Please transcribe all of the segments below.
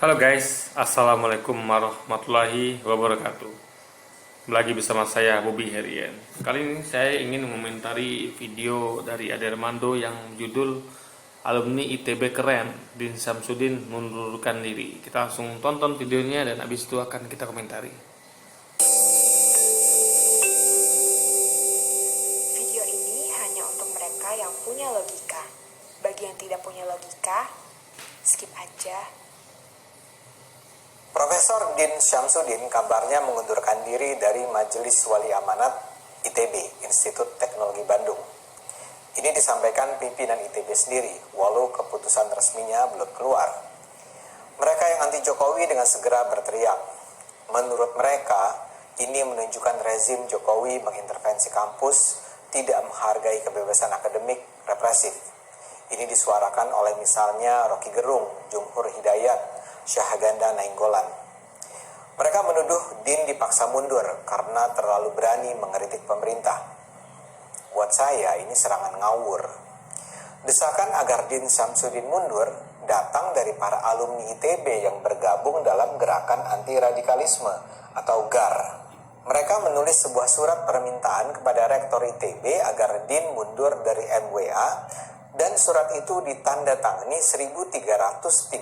Halo guys, Assalamualaikum warahmatullahi wabarakatuh. Lagi bersama saya Bobby Herian. Kali ini saya ingin mengomentari video dari Ade Armando yang judul Alumni ITB keren, Din Syamsuddin mundurkan diri. Kita langsung tonton videonya dan habis itu akan kita komentari. Video ini hanya untuk mereka yang punya logika. Bagi yang tidak punya logika, skip aja. Profesor Din Syamsuddin kabarnya mengundurkan diri dari Majelis Wali Amanat ITB, Institut Teknologi Bandung. Ini disampaikan pimpinan ITB sendiri, walau keputusan resminya belum keluar. Mereka yang anti Jokowi dengan segera berteriak. Menurut mereka, ini menunjukkan rezim Jokowi mengintervensi kampus, tidak menghargai kebebasan akademik, represif. Ini disuarakan oleh misalnya Rocky Gerung, Jumhur Hidayat, Syahganda Nainggolan. Mereka menuduh Din dipaksa mundur karena terlalu berani mengkritik pemerintah. Buat saya ini serangan ngawur. Desakan agar Din Syamsuddin mundur datang dari para alumni ITB yang bergabung dalam gerakan anti radikalisme atau GAR. Mereka menulis sebuah surat permintaan kepada Rektor ITB agar Din mundur dari MWA, dan surat itu ditandatangani 1335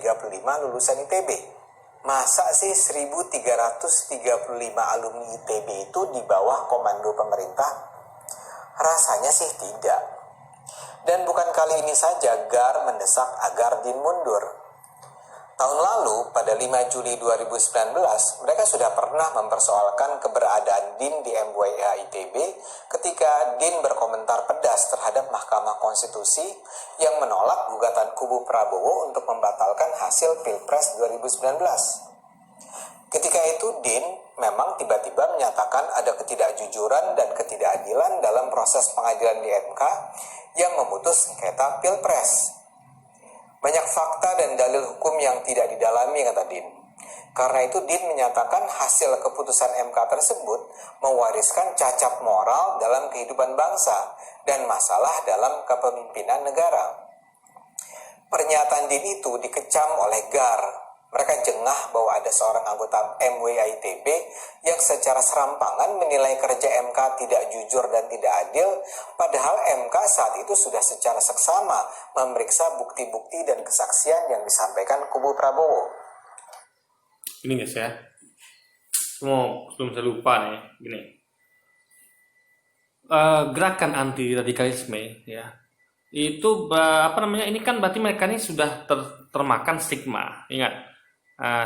lulusan ITB. Masa sih 1335 alumni ITB itu di bawah komando pemerintah? Rasanya sih tidak. Dan bukan kali ini saja GAR mendesak agar Din mundur. Tahun lalu, pada 5 Juli 2019, mereka sudah pernah mempersoalkan keberadaan Din di MWA ITB ketika Din berkomentar pedas terhadap Mahkamah Konstitusi yang menolak gugatan kubu Prabowo untuk membatalkan hasil Pilpres 2019. Ketika itu Din memang tiba-tiba menyatakan ada ketidakjujuran dan ketidakadilan dalam proses pengadilan di MK yang memutus sengketa Pilpres. Banyak fakta dan dalil hukum yang tidak didalami, kata Din. Karena itu Din menyatakan hasil keputusan MK tersebut mewariskan cacat moral dalam kehidupan bangsa dan masalah dalam kepemimpinan negara. Pernyataan Din itu dikecam oleh GAR. Mereka jengah bahwa ada seorang anggota MWA ITB yang secara serampangan menilai kerja MK tidak jujur dan tidak adil, padahal MK saat itu sudah secara seksama memeriksa bukti-bukti dan kesaksian yang disampaikan kubu Prabowo. Ini guys ya, sebelum saya lupa nih, gini. Gerakan anti radikalisme ya, itu ini kan berarti mereka ini sudah termakan stigma. Ingat,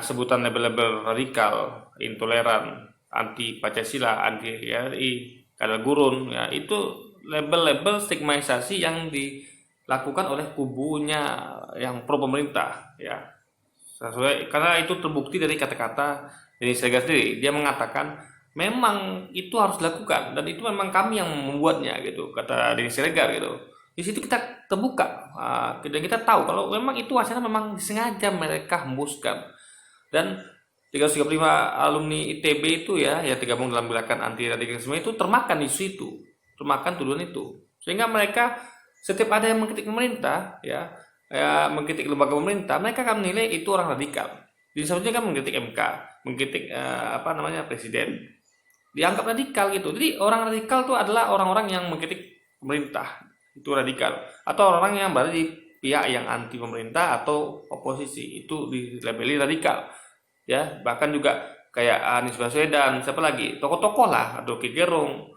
sebutan label-label radikal, intoleran, anti Pancasila, anti RI, kadal gurun, ya itu label-label stigmatisasi yang dilakukan oleh kubunya yang pro pemerintah, ya. Sesuai, karena itu terbukti dari kata-kata dari Siregar sendiri. Dia mengatakan memang itu harus dilakukan dan itu memang kami yang membuatnya gitu, kata Denny Siregar gitu. Di situ kita terbuka dan kita tahu kalau memang itu hasilnya memang disengaja mereka hembuskan. Dan 335 alumni ITB itu ya tergabung dalam gerakan anti radikalisme itu termakan isu itu, termakan tuduhan itu, sehingga mereka setiap ada yang mengkritik pemerintah mengkritik lembaga pemerintah, mereka akan menilai itu orang radikal. Di selanjutnya kan mengkritik MK, mengkritik presiden, dianggap radikal gitu. Jadi orang radikal itu adalah orang-orang yang mengkritik pemerintah, itu radikal, atau orang yang berada di pihak yang anti pemerintah atau oposisi, itu dilabeli radikal. Ya, bahkan juga kayak Anies Baswedan, siapa lagi, tokoh-tokoh lah, Rocky Gerung,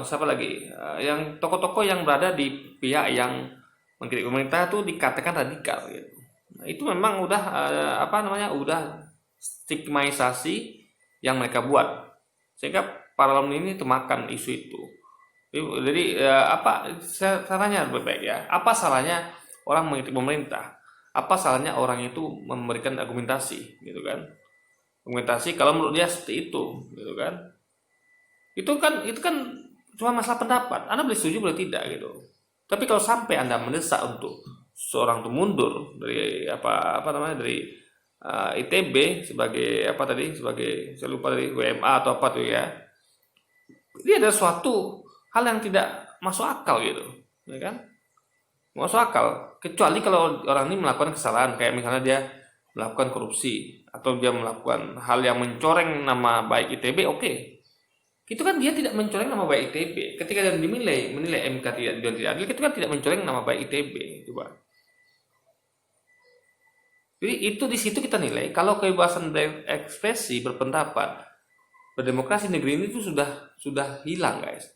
siapa lagi, yang tokoh-tokoh yang berada di pihak yang mengkritik pemerintah itu dikatakan radikal gitu. Nah, itu memang udah udah stigmatisasi yang mereka buat, sehingga para alumni ini termakan isu itu. Jadi salahnya lebih baik ya? Apa salahnya orang mengkritik pemerintah? Apa salahnya orang itu memberikan argumentasi, gitu kan? Argumentasi kalau menurut dia seperti itu, gitu kan? Itu kan cuma masalah pendapat. Anda boleh setuju, boleh tidak, gitu. Tapi kalau sampai Anda mendesak untuk seorang itu mundur dari dari ITB sebagai sebagai saya lupa dari WMA atau apa tuh ya, ini ada suatu hal yang tidak masuk akal gitu, ya kan? Masuk akal, kecuali kalau orang ini melakukan kesalahan, kayak misalnya dia melakukan korupsi atau dia melakukan hal yang mencoreng nama baik ITB, oke. Itu kan dia tidak mencoreng nama baik ITB. Ketika dia menilai MK tidak adil, itu kan tidak mencoreng nama baik ITB, coba. Jadi itu di situ kita nilai kalau kebebasan berekspresi, berpendapat, berdemokrasi negeri ini itu sudah hilang, guys.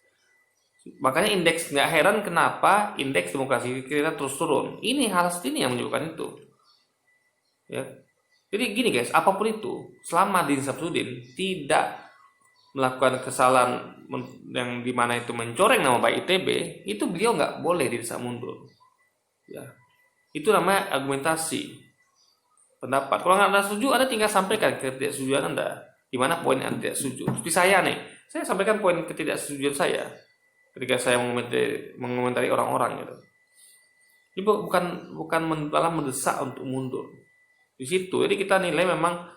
Makanya indeks, nggak heran kenapa indeks demokrasi kita terus turun. Ini hal seperti ini yang menyebabkan itu. Ya. Jadi gini guys, apapun itu, selama Din Samsudin tidak melakukan kesalahan yang dimana itu mencoreng nama baik ITB, itu beliau nggak boleh didesak mundur. Ya. Itu namanya argumentasi pendapat. Kalau nggak Anda setuju, Anda tinggal sampaikan ketidaksetujuan Anda. Di mana poin Anda tidak setuju. Seperti saya nih, saya sampaikan poin ketidaksetujuan saya ketika saya mengomentari orang-orang gitu. Ini bukan malah mendesak untuk mundur. Di situ, jadi kita nilai memang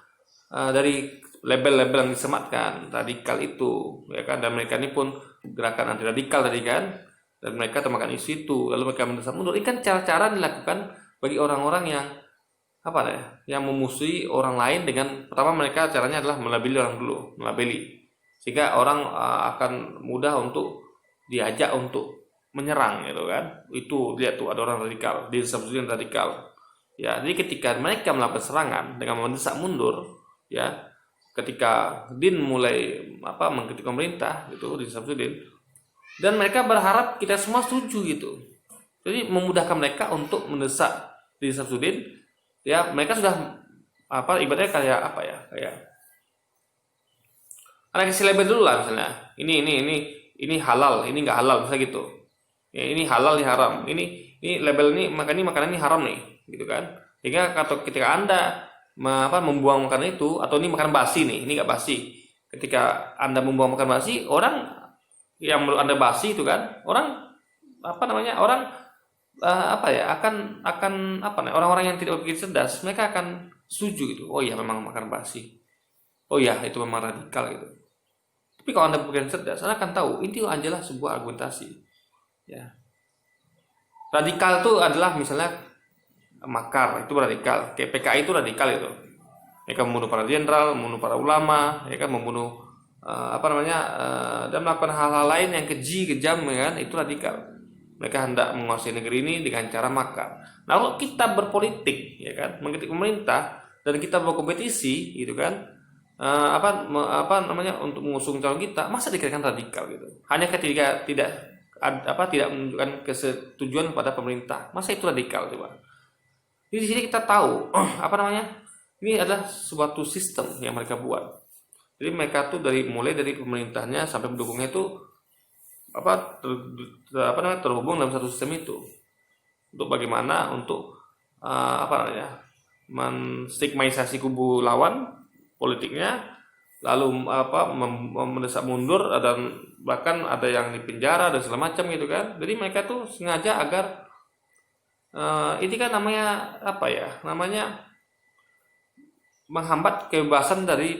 dari label-label yang disematkan radikal itu, ya kan, dan mereka ini pun gerakan anti radikal tadi kan, dan mereka termakan isu itu, lalu mereka mendesak mundur. Ini kan cara-cara dilakukan bagi orang-orang yang yang memusuhi orang lain dengan pertama mereka caranya adalah melabeli, sehingga orang akan mudah untuk diajak untuk menyerang gitu kan. Itu lihat tuh ada orang radikal, disebutkan radikal. Ya, jadi ketika mereka melakukan serangan dengan mendesak mundur, ya, ketika Din mulai mengkritik pemerintah gitu, Din Samsudin, dan mereka berharap kita semua setuju gitu. Jadi memudahkan mereka untuk mendesak Din Samsudin, ya, mereka sudah ibaratnya kayak ada kasih label dulu lah, misalnya ini halal, ini nggak halal, misalnya gitu. Ya, ini halal, ini haram. Ini label ini makanan ini haram nih, gitu kan. Sehingga ketika Anda membuang makanan itu, atau ini makanan basi nih, ini nggak basi. Ketika Anda membuang makanan basi, orang yang menurut Anda basi itu kan, orang orang-orang yang tidak berpikir cerdas, mereka akan setuju gitu. Oh iya, memang makan basi. Oh iya, itu memang radikal gitu. Tapi kalau Anda berpikir cerdas, Anda akan tahu ini adalah sebuah argumentasi. Ya. Radikal itu adalah misalnya makar, itu radikal. Kayak PKI itu radikal itu. Mereka membunuh para jenderal, membunuh para ulama, ya kan, membunuh dan melakukan hal-hal lain yang keji, kejam, ya kan, itu radikal. Mereka hendak menguasai negeri ini dengan cara makar. Nah, kalau kita berpolitik, ya kan, mengkritik pemerintah dan kita berkompetisi, gitu kan, untuk mengusung calon kita, masa dikatakan radikal gitu? Hanya ketika tidak menunjukkan kesetujuan pada pemerintah, masa itu radikal, coba? Jadi di sini kita tahu, ini adalah suatu sistem yang mereka buat. Jadi mereka tuh mulai dari pemerintahnya sampai pendukungnya itu terhubung dalam satu sistem itu, untuk bagaimana untuk menstigmatisasi kubu lawan politiknya, lalu mendesak mundur, dan bahkan ada yang dipenjara dan segala macam gitu kan. Jadi mereka tuh sengaja agar ini kan namanya menghambat kebebasan dari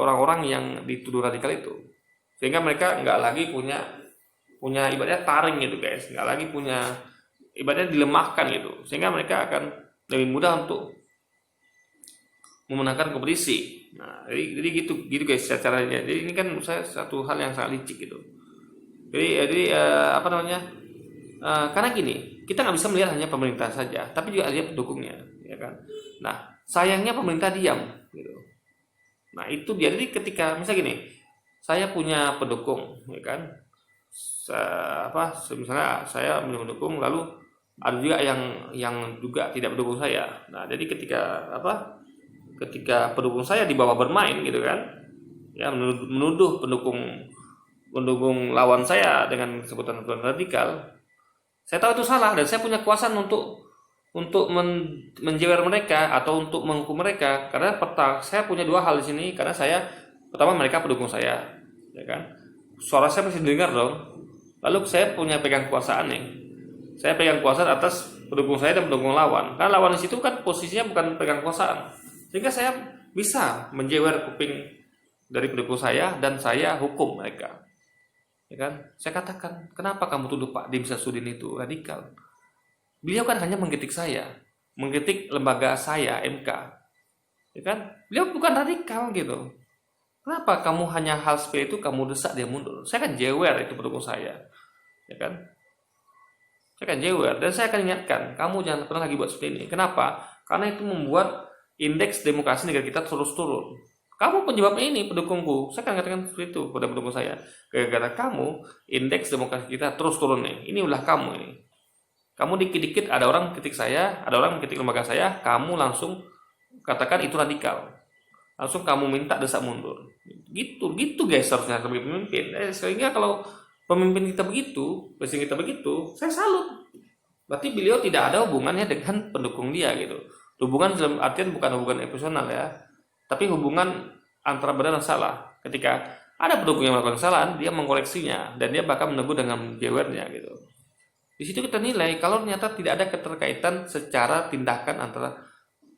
orang-orang yang dituduh radikal itu, sehingga mereka nggak lagi punya ibaratnya taring gitu guys, nggak lagi punya ibaratnya dilemahkan gitu, sehingga mereka akan lebih mudah untuk memenangkan kompetisi. Nah, jadi gitu guys caranya. Jadi ini kan satu hal yang sangat licik gitu. Jadi karena gini, kita nggak bisa melihat hanya pemerintah saja, tapi juga lihat pendukungnya, ya kan. Nah, sayangnya pemerintah diam gitu. Nah, itu dia. Jadi ketika misalnya gini, saya punya pendukung, ya kan, misalnya saya mendukung, lalu ada juga yang juga tidak mendukung saya. Nah, jadi ketika pendukung saya di bawah bermain gitu kan, ya, menuduh pendukung lawan saya dengan sebutan radikal, saya tahu itu salah dan saya punya kuasa untuk menjewer mereka atau untuk menghukum mereka, karena saya punya dua hal di sini. Karena pertama mereka pendukung saya, ya kan, suara saya masih dengar dong. Lalu saya punya pegang kekuasaan nih, saya pegang kekuasaan atas pendukung saya dan pendukung lawan. Karena lawan di situ kan posisinya bukan pegang kekuasaan, sehingga saya bisa menjewer kuping dari pendukung saya dan saya hukum mereka, ya kan. Saya katakan, kenapa kamu tuduh Pak Din Samsudin itu radikal? Beliau kan hanya mengkritik saya. mengkritik lembaga saya MK, ya kan? Beliau bukan radikal gitu. Kenapa kamu hanya hal seperti itu kamu desak dia mundur? Saya kan jewer itu pendukung saya, ya kan? Saya kan jewer dan saya akan ingatkan kamu jangan pernah lagi buat seperti ini. Kenapa? Karena itu membuat indeks demokrasi negara kita terus turun. Kamu penyebabnya ini pendukungku. Saya akan katakan seperti itu pada pendukung saya. Gara-gara kamu indeks demokrasi kita terus turun nih. Ini ulah kamu ini. Kamu dikit-dikit ada orang kritik saya, ada orang kritik lembaga saya, kamu langsung katakan itu radikal. Langsung kamu minta desak mundur. Gitu guys harusnya sebagai pemimpin. Sehingga kalau pemimpin kita begitu, presiden kita begitu, saya salut. Berarti beliau tidak ada hubungannya dengan pendukung dia gitu. Hubungan dalam artian bukan hubungan emosional ya, tapi hubungan antara benar dan salah. Ketika ada pendukung yang melakukan kesalahan, dia mengkoreksinya dan dia bakal menegur dengan jewernya gitu. Di situ kita nilai kalau ternyata tidak ada keterkaitan secara tindakan antara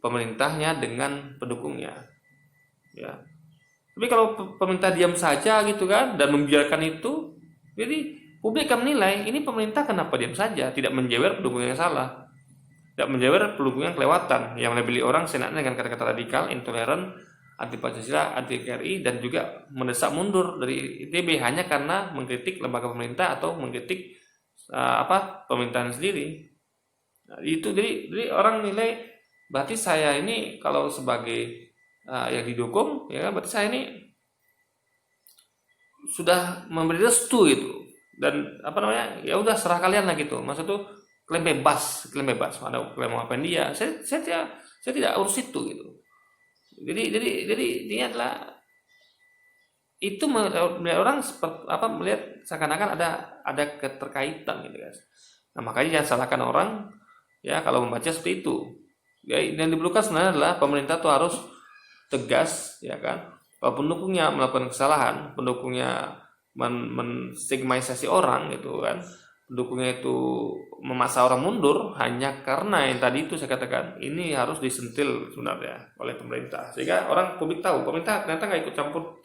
pemerintahnya dengan pendukungnya. Ya. Tapi kalau pemerintah diam saja gitu kan dan membiarkan itu, jadi publik akan menilai ini pemerintah kenapa diam saja, tidak menjewer pendukung yang salah, tidak menjewer pendukung yang kelewatan, yang melabeli orang senaknya dengan kata-kata radikal, intoleran, anti Pancasila, anti NKRI, dan juga mendesak mundur dari ITB hanya karena mengkritik lembaga pemerintah atau mengkritik pemerintahan sendiri. Nah, itu jadi orang nilai berarti saya ini kalau sebagai yang didukung ya berarti saya ini sudah memberi restu gitu dan ya udah serah kalian lah gitu. Maksud tuh klaim bebas ada klaim mau apa dia saya tidak urus itu gitu. Jadi ini adalah itu melihat orang seperti melihat seakan-akan ada keterkaitan gitu guys. Nah makanya jangan salahkan orang ya kalau membaca seperti itu. Ya, yang diperlukan sebenarnya adalah pemerintah tuh harus tegas ya kan. Kalau pendukungnya melakukan kesalahan, pendukungnya menstigmatisasi orang gitu kan, pendukungnya itu memaksa orang mundur hanya karena yang tadi itu saya katakan ini harus disentil sebenarnya oleh pemerintah sehingga orang publik tahu pemerintah ternyata nggak ikut campur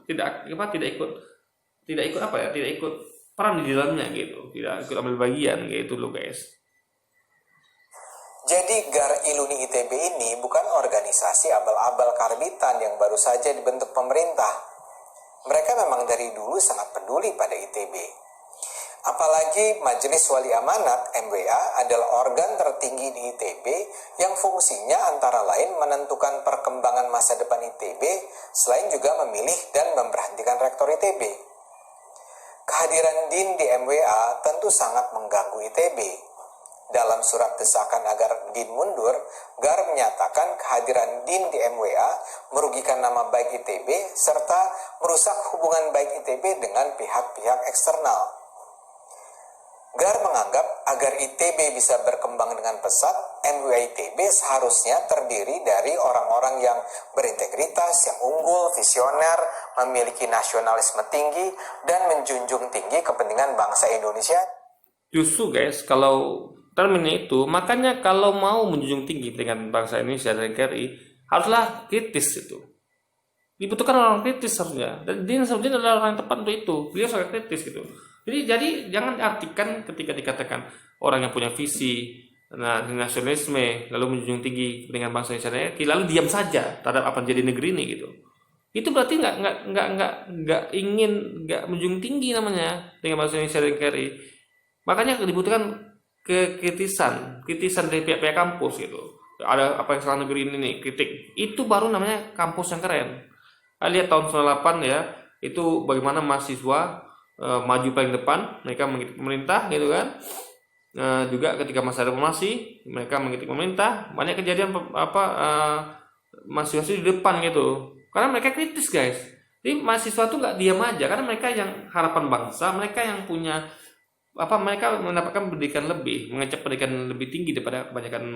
tidak ikut peran di dalamnya gitu, tidak ikut ambil bagian gitu loh guys. Jadi GAR Iluni ITB ini bukan organisasi abal-abal karbitan yang baru saja dibentuk pemerintah. Mereka memang dari dulu sangat peduli pada ITB. Apalagi Majelis Wali Amanat MWA adalah organ tertinggi di ITB yang fungsinya antara lain menentukan perkembangan masa depan ITB selain juga memilih dan memberhentikan rektor ITB. Kehadiran DIN di MWA tentu sangat mengganggu ITB. Dalam surat desakan agar DIN mundur, GAR menyatakan kehadiran DIN di MWA merugikan nama baik ITB serta merusak hubungan baik ITB dengan pihak-pihak eksternal. GAR menganggap agar ITB bisa berkembang dengan pesat, MWA ITB seharusnya terdiri dari orang-orang yang berintegritas, yang unggul, visioner, memiliki nasionalisme tinggi, dan menjunjung tinggi kepentingan bangsa Indonesia. Justru guys, kalau terminnya itu, makanya kalau mau menjunjung tinggi dengan bangsa Indonesia dan NKRI, haruslah kritis itu. Dibutuhkan orang kritis harusnya. Dan dia sebenarnya adalah orang yang tepat untuk itu. Beliau sangat kritis gitu. Jadi jangan artikan ketika dikatakan orang yang punya visi, nasionalisme, lalu menjunjung tinggi dengan bangsa Indonesia dan NKRI, lalu diam saja terhadap apa yang jadi negeri ini gitu. Itu berarti nggak menjunjung tinggi namanya dengan bangsa Indonesia dan NKRI. Makanya dibutuhkan kritisan dari pihak-pihak kampus gitu. Ada apa yang salah negeri ini nih, kritik. Itu baru namanya kampus yang keren. Lihat tahun 98 ya, itu bagaimana mahasiswa maju paling depan, mereka mengkritik pemerintah gitu kan. Juga ketika masa reformasi, mereka mengkritik pemerintah. Banyak kejadian mahasiswa di depan gitu. Karena mereka kritis guys. Jadi mahasiswa tuh nggak diam aja, karena mereka yang harapan bangsa, mereka yang punya mereka mendapatkan pendidikan lebih, mengecap pendidikan lebih tinggi daripada kebanyakan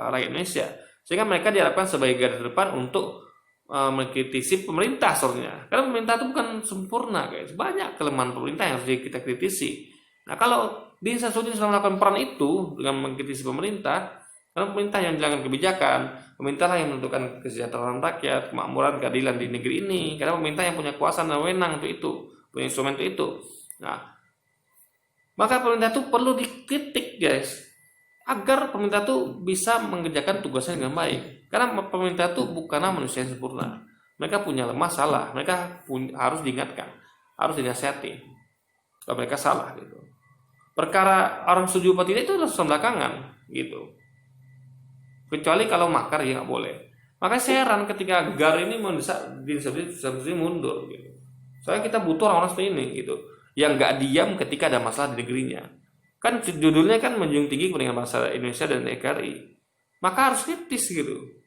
rakyat Indonesia, sehingga mereka diharapkan sebagai garda terdepan untuk mengkritisi pemerintah soalnya. Karena pemerintah itu bukan sempurna guys, banyak kelemahan pemerintah yang harus kita kritisi. Nah kalau Din Syamsuddin sudah melakukan peran itu dengan mengkritisi pemerintah, karena pemerintah yang menjalankan kebijakan, pemerintah yang menentukan kesejahteraan rakyat, kemakmuran, keadilan di negeri ini, karena pemerintah yang punya kuasa dan wewenang untuk itu, punya instrumen untuk itu. Nah maka pemerintah itu perlu dikritik guys, agar pemerintah tuh bisa mengerjakan tugasnya dengan baik. Karena pemerintah tuh bukanlah manusia yang sempurna. Mereka punya lemah salah, mereka harus diingatkan, harus dinasihati kalau mereka salah gitu. Perkara orang setuju atau tidak itu urusan belakangan gitu. Kecuali kalau makar ya nggak boleh. Makanya saya heran ketika GAR ini mendesak di mundur gitu. Soalnya kita butuh orang-orang seperti ini gitu, yang nggak diam ketika ada masalah di negerinya. Kan judulnya kan menjunjung tinggi kepentingan bangsa Indonesia dan NKRI. Maka harus kritis gitu.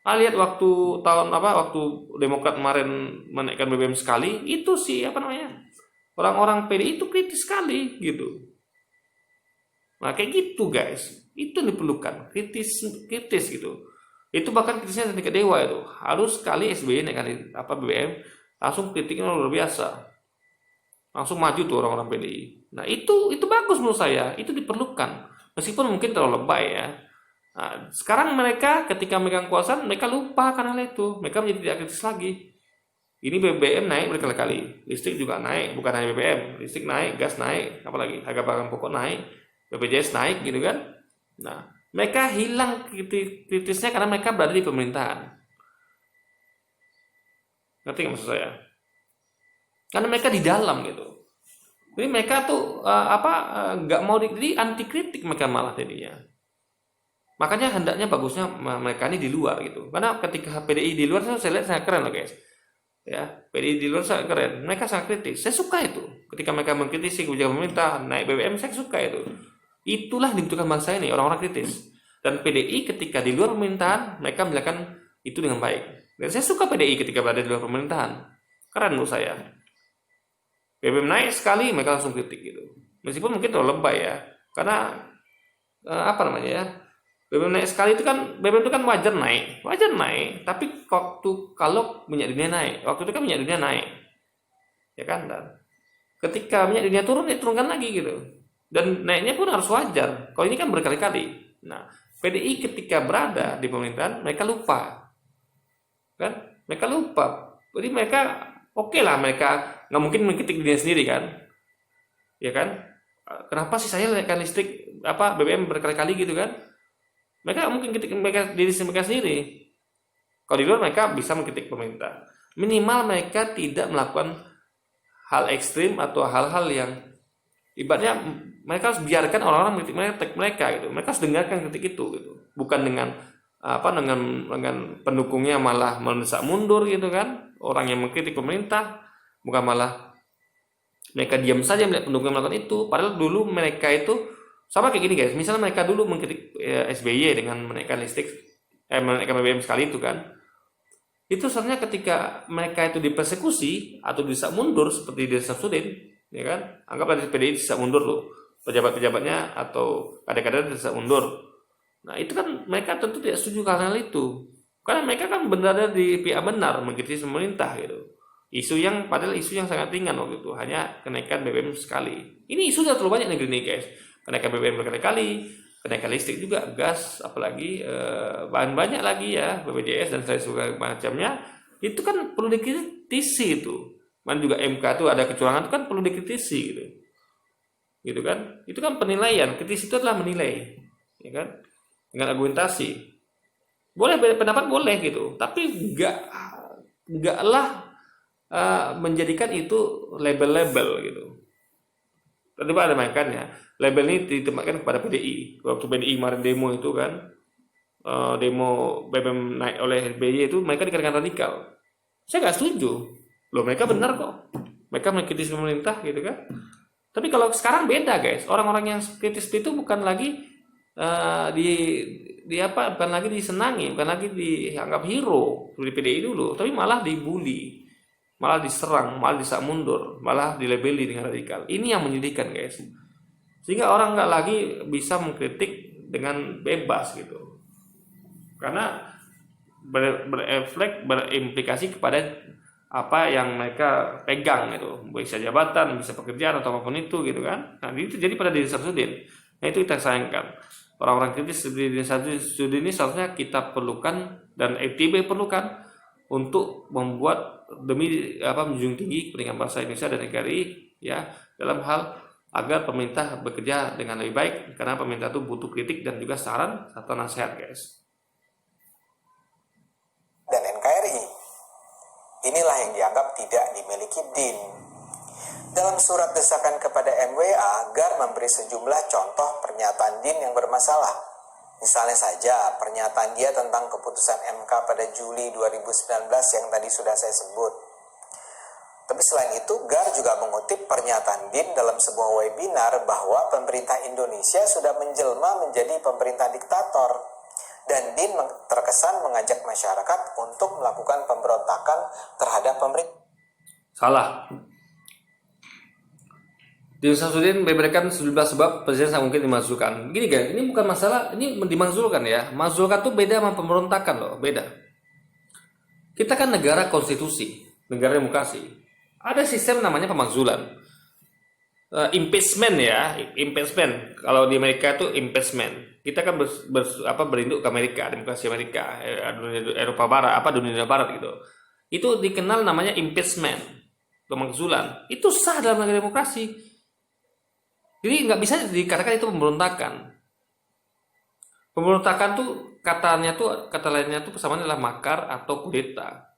Lihat waktu waktu Demokrat kemarin menaikkan BBM sekali, itu sih orang-orang PDI itu kritis sekali gitu. Nah kayak gitu guys, itu yang diperlukan, kritis gitu. Itu bahkan kritisnya tingkat dewa itu. Harus sekali SBY naikkan BBM, langsung kritiknya luar biasa. Langsung maju tuh orang-orang PDI. Nah itu bagus menurut saya, itu diperlukan. Meskipun mungkin terlalu lebay ya. Nah, sekarang mereka ketika megang kekuasaan, mereka lupa karena hal itu. Mereka menjadi tidak kritis lagi. Ini BBM naik berkali-kali, listrik juga naik, bukan hanya BBM, listrik naik, gas naik, apalagi harga bahan pokok naik, BPJS naik gitu kan. Nah, mereka hilang kritisnya karena mereka berada di pemerintahan. Ngerti nggak maksud saya? Karena mereka di dalam gitu. Jadi mereka tuh nggak mau jadi anti kritik mereka malah jadinya. Makanya hendaknya bagusnya mereka ini di luar gitu. Karena ketika PDI di luar saya lihat sangat keren loh guys. Ya, PDI di luar sangat keren. Mereka sangat kritis. Saya suka itu. Ketika mereka mengkritisi kebijakan pemerintah naik BBM, saya suka itu. Itulah dibutuhkan bangsa ini, orang-orang kritis. Dan PDI ketika di luar pemerintahan, mereka menjalankan itu dengan baik. Dan saya suka PDI ketika berada di luar pemerintahan. Keren menurut saya. BBM naik sekali, mereka langsung kritik gitu. Meskipun mungkin terlalu lebay ya. Karena BBM naik sekali itu kan, BBM itu kan wajar naik, tapi kalau minyak dunia naik, waktu itu kan minyak dunia naik, ya kan, dan ketika minyak dunia turun, ya turunkan lagi gitu, dan naiknya pun harus wajar, kalau ini kan berkali-kali. Nah, PDI ketika berada di pemerintahan, mereka lupa, kan, jadi mereka, oke lah, mereka nggak mungkin mengkritik dirinya sendiri kan, ya kan, kenapa sih saya naikkan listrik, BBM berkali-kali gitu kan. Mereka mungkin kritik diri mereka sendiri. Kalau di luar mereka bisa mengkritik pemerintah. Minimal mereka tidak melakukan hal ekstrim atau hal-hal yang ibaratnya mereka harus biarkan orang-orang mengkritik mereka gitu. Mereka harus dengarkan kritik itu gitu. Bukan dengan dengan pendukungnya malah mendesak mundur gitu kan. Orang yang mengkritik pemerintah bukan malah mereka diam saja melihat pendukungnya melakukan itu. Padahal dulu mereka itu sama kayak gini guys, misalnya mereka dulu mengkritik SBY dengan menaikkan menaikkan BBM sekali itu kan, itu sebenarnya ketika mereka itu dipersekusi atau didesak mundur seperti di Samsudin, ya kan, anggaplah di PDI didesak mundur loh, pejabat-pejabatnya atau kader-kader didesak mundur. Nah itu kan mereka tentu tidak setuju karena itu, karena mereka kan berada di pihak benar mengkritik pemerintah gitu. Padahal isu yang sangat ringan waktu itu, hanya kenaikan BBM sekali. Ini isu sudah terlalu banyak negeri ini guys. Kenaikan BBM berkali-kali, kenaikan listrik juga, gas, apalagi bahan banyak lagi ya, BPJS dan segala macamnya, itu kan perlu dikritisi itu. Juga MK itu ada kecurangan itu kan perlu dikritisi gitu kan? Itu kan penilaian, kritis itu adalah menilai, ya kan? Dengan argumentasi. Boleh beda pendapat boleh gitu, tapi enggaklah menjadikan itu label-label gitu. Tadi ada mainkannya. Label ini ditempatkan kepada PDI. Waktu PDI kemarin demo itu kan, demo BBM naik oleh SBY itu mereka dikatakan radikal. Saya nggak setuju. Loh mereka benar kok. Mereka mengkritis pemerintah gitu kan. Tapi kalau sekarang beda guys. Orang-orang yang kritis itu bukan lagi bukan lagi disenangi, bukan lagi dianggap hero seperti PDI dulu, tapi malah dibully, malah diserang, malah disak mundur, malah dilabeli dengan radikal. Ini yang menyedihkan guys. Sehingga orang nggak lagi bisa mengkritik dengan bebas gitu, karena berimplikasi kepada apa yang mereka pegang gitu, bisa jabatan, bisa pekerjaan atau apapun itu gitu kan. Nah itu jadi pada diri Samsudin. Nah itu kita sayangkan. Orang-orang kritis di diri Samsudin ini seharusnya kita perlukan dan ITB perlukan untuk membuat demi menjunjung tinggi kepentingan bangsa Indonesia dan NKRI ya, dalam hal agar pemerintah bekerja dengan lebih baik, karena pemerintah itu butuh kritik dan juga saran atau nasihat, guys. Dan NKRI. Inilah yang dianggap tidak dimiliki DIN. Dalam surat desakan kepada MWA, GAR memberi sejumlah contoh pernyataan DIN yang bermasalah. Misalnya saja pernyataan dia tentang keputusan MK pada Juli 2019 yang tadi sudah saya sebut. Tapi selain itu, GAR juga mengutip pernyataan DIN dalam sebuah webinar bahwa pemerintah Indonesia sudah menjelma menjadi pemerintah diktator. Dan DIN terkesan mengajak masyarakat untuk melakukan pemberontakan terhadap pemerintah. Salah. Din Samsudin memberikan sejumlah sebab presiden sangat mungkin dimakzulkan. Gini guys, ini bukan masalah, ini dimakzulkan ya. Makzulkan tuh beda sama pemberontakan loh, beda. Kita kan negara konstitusi, negara demokrasi. Ada sistem namanya pemakzulan. Impeachment ya, impeachment. Kalau di Amerika itu impeachment. Kita kan berinduk ke Amerika, demokrasi Amerika, Eropa Barat, dunia Barat gitu. Itu dikenal namanya impeachment, pemakzulan. Itu sah dalam negara demokrasi. Jadi nggak bisa dikatakan itu pemberontakan. Pemberontakan tuh kata lainnya tuh persamaan adalah makar atau kudeta.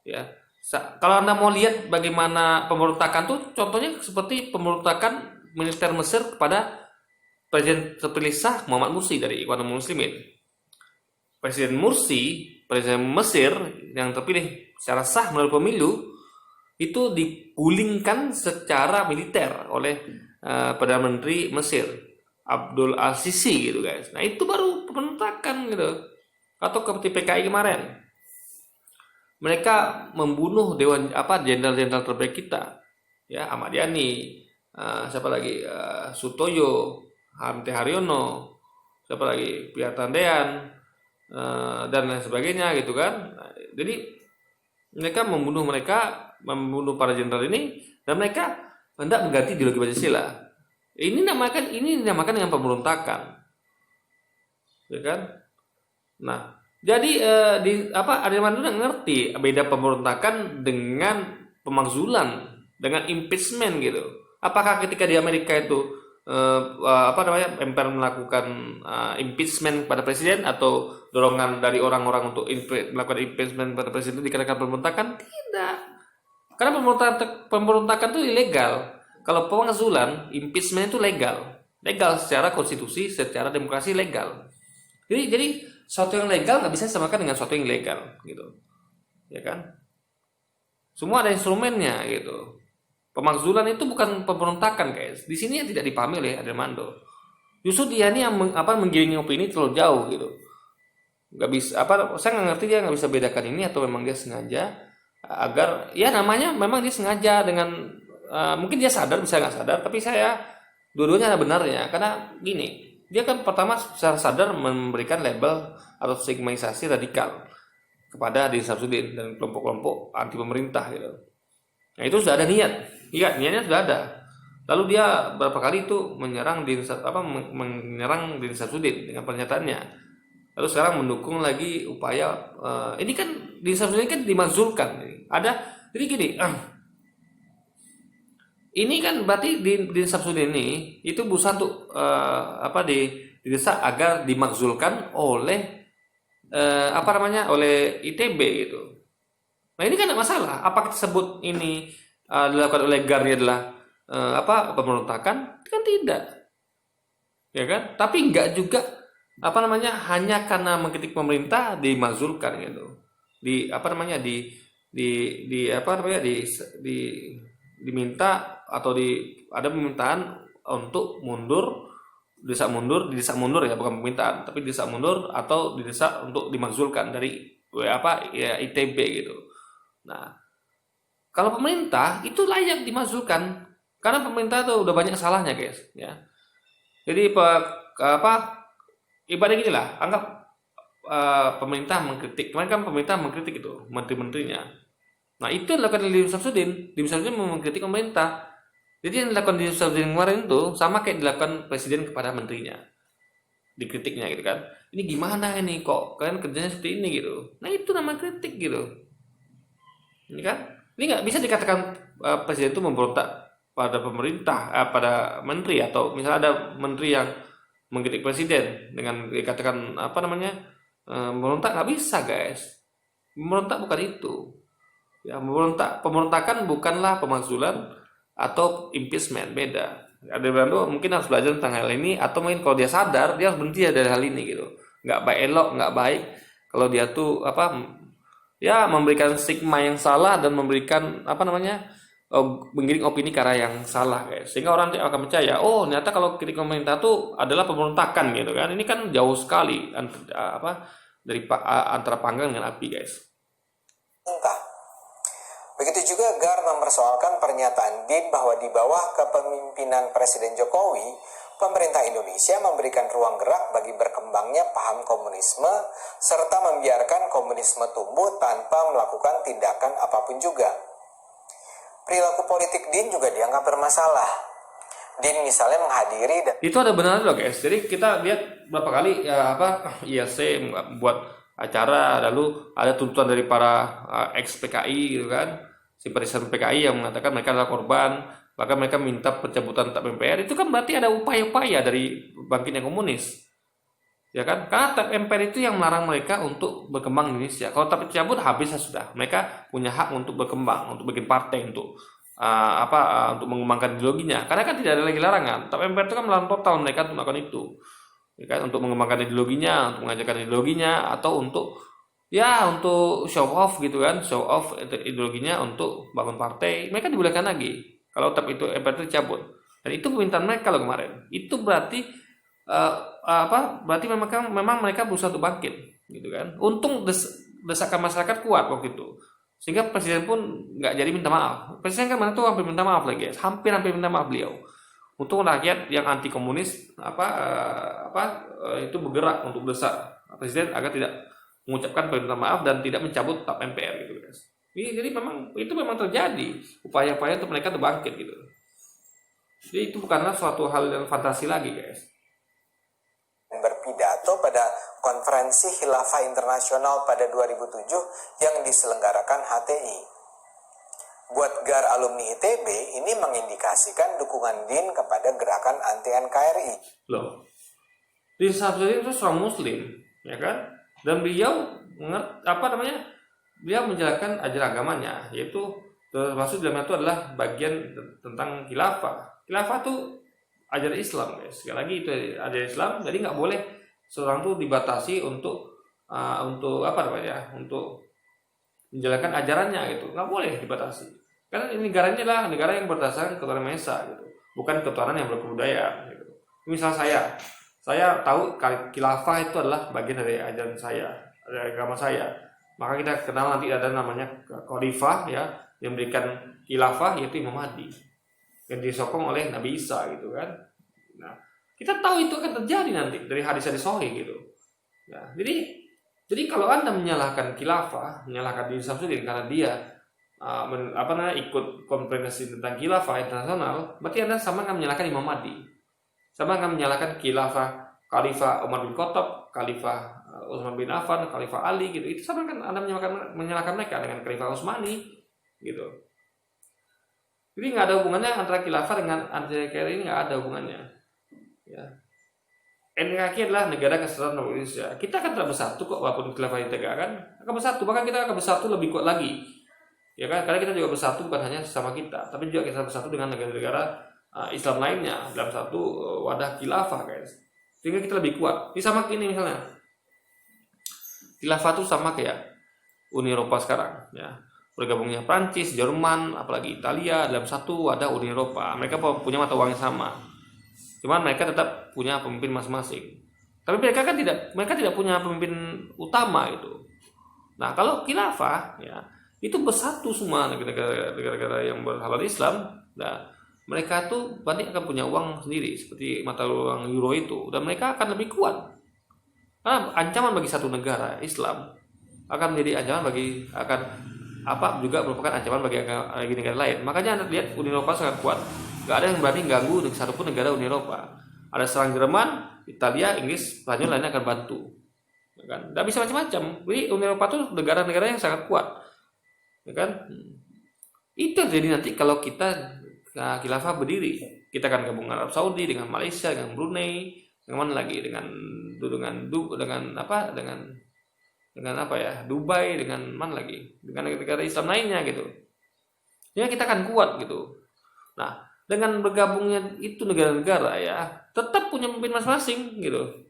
Ya. Kalau Anda mau lihat bagaimana pemberontakan tuh contohnya seperti pemberontakan militer Mesir kepada Presiden terpilih sah Muhammad Mursi dari Ikhwanul Muslimin. Presiden Mursi, Presiden Mesir yang terpilih secara sah melalui pemilu itu digulingkan secara militer oleh Perdana Menteri Mesir Abdul Al-Sisi gitu guys. Nah itu baru pemberontakan gitu. Atau seperti PKI kemarin. Mereka membunuh jenderal-jenderal terbaik kita, ya Ahmad Yani, siapa lagi, Sutoyo, Hamte Haryono, siapa lagi, Piatandean, dan lain sebagainya gitu kan. Nah, jadi mereka membunuh para jenderal ini, dan mereka hendak mengganti ideologi Pancasila. Ini dinamakan dengan pemberontakan, ya kan? Nah. Jadi Adil Mahendra ngerti beda pemberontakan dengan pemakzulan, dengan impeachment gitu. Apakah ketika di Amerika itu MPR melakukan impeachment pada presiden atau dorongan dari orang-orang untuk melakukan impeachment pada presiden itu dikatakan pemberontakan? Tidak. Karena pemberontakan itu ilegal. Kalau pemakzulan, impeachment itu legal. Legal secara konstitusi, secara demokrasi legal. Jadi sesuatu yang legal nggak bisa disamakan dengan sesuatu yang ilegal gitu, ya kan? Semua ada instrumennya gitu. Pemakzulan itu bukan pemberontakan guys. Di sini yang tidak dipahami oleh Adil Mando. Justru dia ini yang menggiring opini terlalu jauh gitu. Nggak bisa saya nggak ngerti dia nggak bisa bedakan ini atau memang dia sengaja agar ya namanya memang dia sengaja dengan mungkin dia sadar bisa nggak sadar, tapi saya dua-duanya ada benarnya karena gini. Dia kan pertama secara sadar memberikan label atau stigmatisasi radikal kepada Din Samsudin dan kelompok-kelompok anti pemerintah gitu. Nah itu sudah ada niatnya sudah ada. Lalu dia berapa kali itu menyerang Din Samsudin dengan pernyataannya. Lalu sekarang mendukung lagi upaya ini kan Din Samsudin kan dimakzulkan. Jadi gini. Ini kan berarti Din Samsudin ini itu berusaha untuk didesak agar dimakzulkan oleh oleh ITB gitu. Nah ini kan tidak masalah. Apakah tersebut ini dilakukan oleh GAR adalah pemberontakan? Kan tidak, ya kan? Tapi enggak juga hanya karena mengkritik pemerintah dimakzulkan gitu. Diminta atau ada permintaan untuk didesak mundur ya, bukan permintaan, tapi didesak mundur atau didesak untuk dimakzulkan dari ITB gitu. Nah, kalau pemerintah itu layak dimakzulkan karena pemerintah itu udah banyak salahnya guys, ya. Jadi ibaratnya gini lah, anggap pemerintah mengkritik, kemarin kan pemerintah mengkritik itu menteri-menterinya. Nah itu yang dilakukan Din Samsudin mengkritik pemerintah. Jadi yang dilakukan Din Samsudin kemarin itu sama kayak dilakukan presiden kepada menterinya, dikritiknya gitu kan. Ini gimana ini kok kalian kerjanya seperti ini gitu. Nah itu namanya kritik gitu. Ini kan, ini nggak bisa dikatakan presiden itu memberontak pada pemerintah, pada menteri, atau misalnya ada menteri yang mengkritik presiden dengan dikatakan apa namanya, memberontak. Nggak bisa guys, memberontak bukan itu. Ya, pemberontakan bukanlah pemakzulan atau impeachment, beda. Ada Brando mungkin harus belajar tentang hal ini, atau mungkin kalau dia sadar dia harus berhenti dari hal ini gitu. Nggak baik, elok, nggak baik kalau dia tuh apa, ya memberikan stigma yang salah dan memberikan apa namanya, menggiring opini ke arah yang salah guys, sehingga orang akan percaya oh ternyata kalau kritik pemerintah tuh adalah pemberontakan gitu kan. Ini kan jauh sekali antara panggang dengan api guys. Entah. Begitu juga Gar mempersoalkan pernyataan Din bahwa di bawah kepemimpinan Presiden Jokowi, pemerintah Indonesia memberikan ruang gerak bagi berkembangnya paham komunisme serta membiarkan komunisme tumbuh tanpa melakukan tindakan apapun juga. Perilaku politik Din juga dianggap bermasalah. Din misalnya menghadiri dan Itu ada benar loh guys. Jadi kita lihat berapa kali ya IAC buat acara, lalu ada tuntutan dari para ex PKI gitu kan, simpatisan PKI yang mengatakan mereka adalah korban, bahkan mereka minta pencabutan TAP MPR. Itu kan berarti ada upaya-upaya dari bangkitnya komunis, ya kan? Karena TAP MPR itu yang melarang mereka untuk berkembang di Indonesia. Kalau TAP dicabut habis sudah, mereka punya hak untuk berkembang, untuk bikin partai, untuk untuk mengembangkan ideologinya. Karena kan tidak ada lagi larangan. TAP MPR itu kan melarang total mereka untuk melakukan itu, ya kan? Untuk mengembangkan ideologinya, untuk mengajarkan ideologinya, atau untuk show off gitu kan, show off ideologinya untuk bangun partai. Mereka dibolehkan lagi kalau TAP itu MPR itu dicabut. Dan itu permintaan mereka loh kemarin. Itu berarti berarti memang mereka berusaha untuk bangkit gitu kan. Untung desakan masyarakat kuat waktu itu, sehingga presiden pun nggak jadi minta maaf. Presiden kan mana tuh hampir minta maaf lagi guys, hampir minta maaf beliau. Untung rakyat yang anti komunis itu bergerak untuk desak presiden agar tidak mengucapkan permintaan maaf dan tidak mencabut TAP MPR gitu guys. Jadi memang itu terjadi upaya-upaya untuk mereka terbangkit gitu. Jadi itu bukanlah suatu hal yang fantasi lagi guys. berpidato pada konferensi Khilafah Internasional pada 2007 yang diselenggarakan HTI. Buat Gar alumni ITB, ini mengindikasikan dukungan Din kepada gerakan anti NKRI. Loh, Din Syamsuddin itu seorang muslim, ya kan? Dan beliau beliau menjalankan ajaran agamanya, yaitu termasuk dalam itu adalah bagian tentang khilafah. Khilafah itu ajaran Islam guys. Sekali lagi itu ajaran Islam, jadi nggak boleh seorang tuh dibatasi untuk untuk menjalankan ajarannya gitu, nggak boleh dibatasi. Karena ini negaranya adalah negara yang berdasarkan ketuhanan Maha Esa gitu, bukan ketuhanan yang berkebudayaan gitu. Misal saya tahu khilafah itu adalah bagian dari ajaran saya, dari agama saya. Maka kita kenal nanti ada namanya khalifah ya, yang memberikan khilafah yaitu Imam Mahdi yang disokong oleh Nabi Isa gitu kan. Nah, kita tahu itu akan terjadi nanti dari hadis-hadis sahih gitu. Ya, jadi kalau Anda menyalahkan khilafah, menyalahkan Din Syamsuddin karena dia ikut konferensi tentang khilafah internasional, berarti Anda sama akan menyalahkan Imam Mahdi. Sama akan menyalahkan Khalifah Umar bin Khattab, Khalifah Utsman bin Affan, Khalifah Ali gitu. Itu sama kan Anda menyalahkan mereka dengan Khalifah Utsmani gitu. Jadi nggak ada hubungannya antara khilafah dengan anti-NKRI, ini nggak ada hubungannya. Ya. NKRI adalah negara kesatuan Indonesia. Kita akan tetap bersatu kok walaupun khilafah ditegakkan, akan bersatu. Bahkan kita akan bersatu lebih kuat lagi. Ya kan? Karena kita juga bersatu bukan hanya sama kita, tapi juga kita bersatu dengan negara-negara Islam lainnya dalam satu wadah khilafah guys, sehingga kita lebih kuat. Ini sama gini misalnya, khilafah itu sama kayak Uni Eropa sekarang ya, bergabungnya Prancis, Jerman, apalagi Italia dalam satu wadah Uni Eropa. Mereka punya mata uang yang sama, cuman mereka tetap punya pemimpin masing-masing. Tapi mereka tidak punya pemimpin utama itu. Nah kalau khilafah ya, itu bersatu semua negara-negara yang berhaluan Islam. Nah mereka tuh nanti akan punya uang sendiri seperti mata uang euro itu, dan mereka akan lebih kuat. Karena ancaman bagi satu negara Islam akan menjadi ancaman juga merupakan ancaman bagi negara lain. Makanya Anda lihat Uni Eropa sangat kuat. Gak ada yang berani ganggu satupun negara Uni Eropa. Ada serang Jerman, Italia, Inggris, Spanyol lainnya akan bantu. Ya kan? Gak bisa macam-macam. Jadi Uni Eropa itu negara-negara yang sangat kuat. Ya kan? Itu jadi nanti kalau kita khilafah berdiri. Kita akan gabung Arab Saudi dengan Malaysia, dengan Brunei, dengan mana lagi, dengan apa ya, Dubai, dengan mana lagi, dengan negara Islam lainnya gitu. Ya kita akan kuat gitu. Nah, dengan bergabungnya itu negara-negara ya, tetap punya pemimpin masing-masing gitu.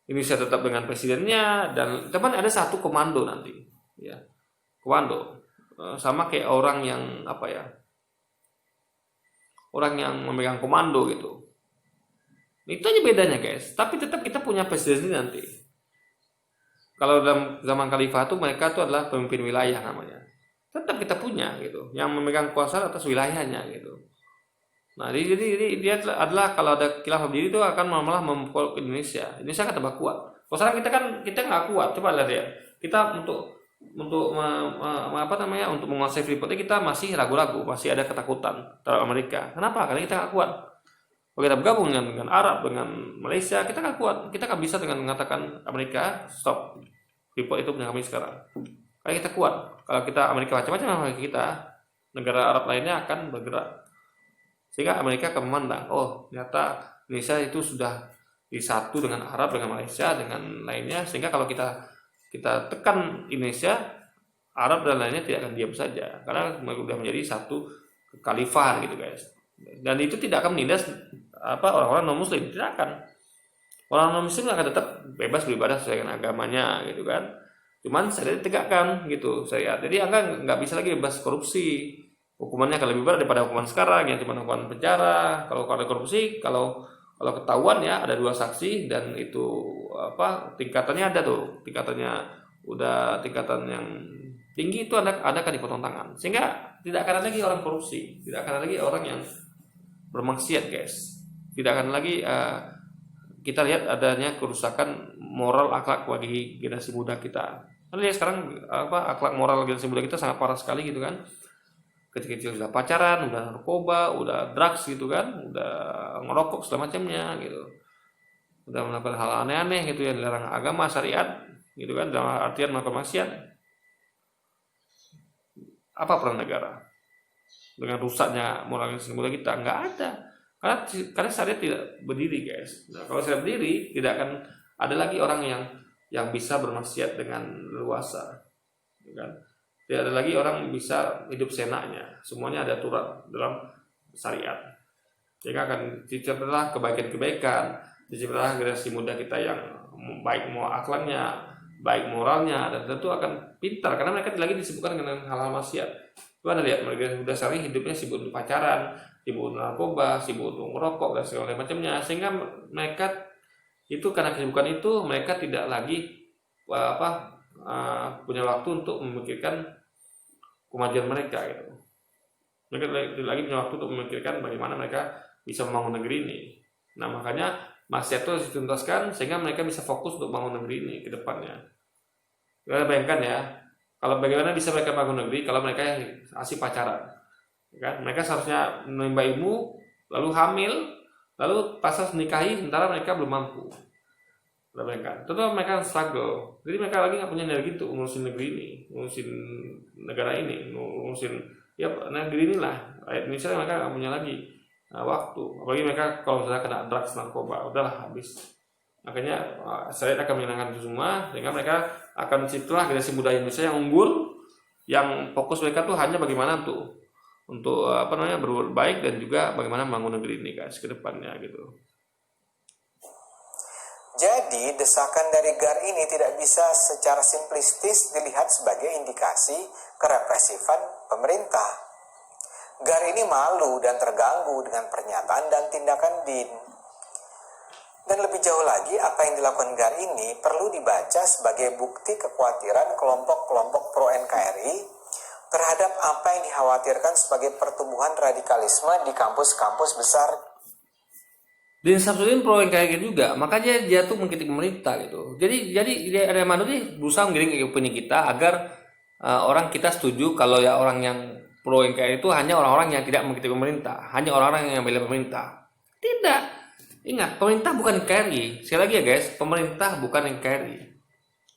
Indonesia tetap dengan presidennya, dan teman ada satu komando nanti, ya, komando. Sama kayak orang yang apa ya, orang yang memegang komando gitu. Itu aja bedanya guys. Tapi tetap kita punya presiden nanti. Kalau dalam zaman khalifah tuh mereka tuh adalah pemimpin wilayah namanya. Tetap kita punya gitu, yang memegang kuasa atas wilayahnya gitu. Nah, jadi dia adalah kalau ada khilafah berdiri itu akan malah memperkuat Indonesia. Indonesia akan tambah kuat. Kalau sekarang kita nggak kuat. Coba lihat ya. Kita untuk untuk menguasai Freeport kita masih ragu-ragu, masih ada ketakutan terhadap Amerika. Kenapa? Karena kita nggak kuat. Kalau kita bergabung dengan Arab, dengan Malaysia, kita nggak kuat. Kita nggak bisa dengan mengatakan Amerika stop, Freeport itu punya kami sekarang. Karena kita kuat. Kalau kita Amerika macam-macam, kita negara Arab lainnya akan bergerak. Sehingga Amerika akan memandang, oh ternyata Indonesia itu sudah disatu dengan Arab, dengan Malaysia, dengan lainnya. Sehingga kalau kita tekan Indonesia, Arab dan lainnya tidak akan diam saja, karena sudah menjadi satu kekhalifahan gitu guys. Dan itu tidak akan menindas orang-orang non Muslim, tidak akan. Orang non Muslim akan tetap bebas beribadah sesuai dengan agamanya gitu kan. Cuman syariat ditegakkan gitu syariat. Jadi Anda nggak bisa lagi bebas korupsi. Hukumannya akan lebih berat daripada hukuman sekarang yang cuma hukuman penjara. Kalau ada korupsi, kalau ketahuan ya ada 2 saksi dan itu tingkatannya ada tuh, tingkatan yang tinggi itu ada akan dipotong tangan. Sehingga tidak akan ada lagi orang korupsi, tidak akan ada lagi orang yang bermaksiat guys. Tidak akan lagi kita lihat adanya kerusakan moral akhlak bagi generasi muda kita. Kan lihat sekarang akhlak moral generasi muda kita sangat parah sekali gitu kan. Kecil-kecil sudah pacaran, udah narkoba, udah drugs gitu kan, udah ngerokok segala macamnya gitu, udah melakukan hal aneh-aneh gitu yang dilarang agama syariat gitu kan, dalam artian melakukan maksiat. Apa peran negara dengan rusaknya moral muda kita? Nggak ada, karena syariat tidak berdiri guys. Nah, kalau syariat berdiri, tidak akan ada lagi orang yang bisa bermaksiat dengan leluasa gitu kan. Tidak ada lagi orang bisa hidup seenaknya. Semuanya ada aturan dalam syariat. Sehingga akan diciptalah kebaikan-kebaikan, diciptalah generasi muda kita yang baik mau akhlaknya, baik moralnya, dan tentu akan pintar karena mereka lagi disibukkan dengan hal-hal maksiat. Coba Anda lihat mereka sudah sering hidupnya sibuk untuk pacaran, sibuk untuk narkoba, sibuk untuk merokok dan segala macamnya, sehingga mereka itu karena kesibukan itu mereka tidak lagi punya waktu untuk memikirkan kemajuan mereka gitu. Mereka lagi punya waktu untuk memikirkan bagaimana mereka bisa membangun negeri ini. Nah makanya maksiat itu harus dituntaskan sehingga mereka bisa fokus untuk bangun negeri ini ke depannya. Kita bayangkan ya, kalau bagaimana bisa mereka bangun negeri kalau mereka asik pacaran, kan? Mereka seharusnya menimba ilmu, lalu hamil, lalu pas nikahi sementara mereka belum mampu. Bayangkan, tentu mereka struggle. Jadi mereka lagi nggak punya energi untuk ngurusin negeri ini, ngurusin negara ini, ngurusin ya negeri inilah. Rakyat Indonesia mereka nggak punya lagi waktu. Apalagi mereka kalau misalnya kena drugs, narkoba, udahlah habis. Makanya saya akan menyenangkan itu semua, sehingga mereka akan situlah generasi muda Indonesia yang unggul, yang fokus mereka tuh hanya bagaimana untuk berbuat baik dan juga bagaimana membangun negeri ini guys ke depannya gitu. Jadi, desakan dari GAR ini tidak bisa secara simplistis dilihat sebagai indikasi kerepresifan pemerintah. GAR ini malu dan terganggu dengan pernyataan dan tindakan DIN. Dan lebih jauh lagi, apa yang dilakukan GAR ini perlu dibaca sebagai bukti kekhawatiran kelompok-kelompok pro-NKRI terhadap apa yang dikhawatirkan sebagai pertumbuhan radikalisme di kampus-kampus besar. Din Samsudin pro NKRI juga, makanya dia tuh mengkritik pemerintah gitu. Jadi dia ada Manu nih berusaha menggiring opini kita agar orang kita setuju kalau ya orang yang pro NKRI itu hanya orang-orang yang tidak mengkritik pemerintah, hanya orang-orang yang membela pemerintah. Tidak. Ingat, pemerintah bukan NKRI. Sekali lagi ya guys, pemerintah bukan NKRI.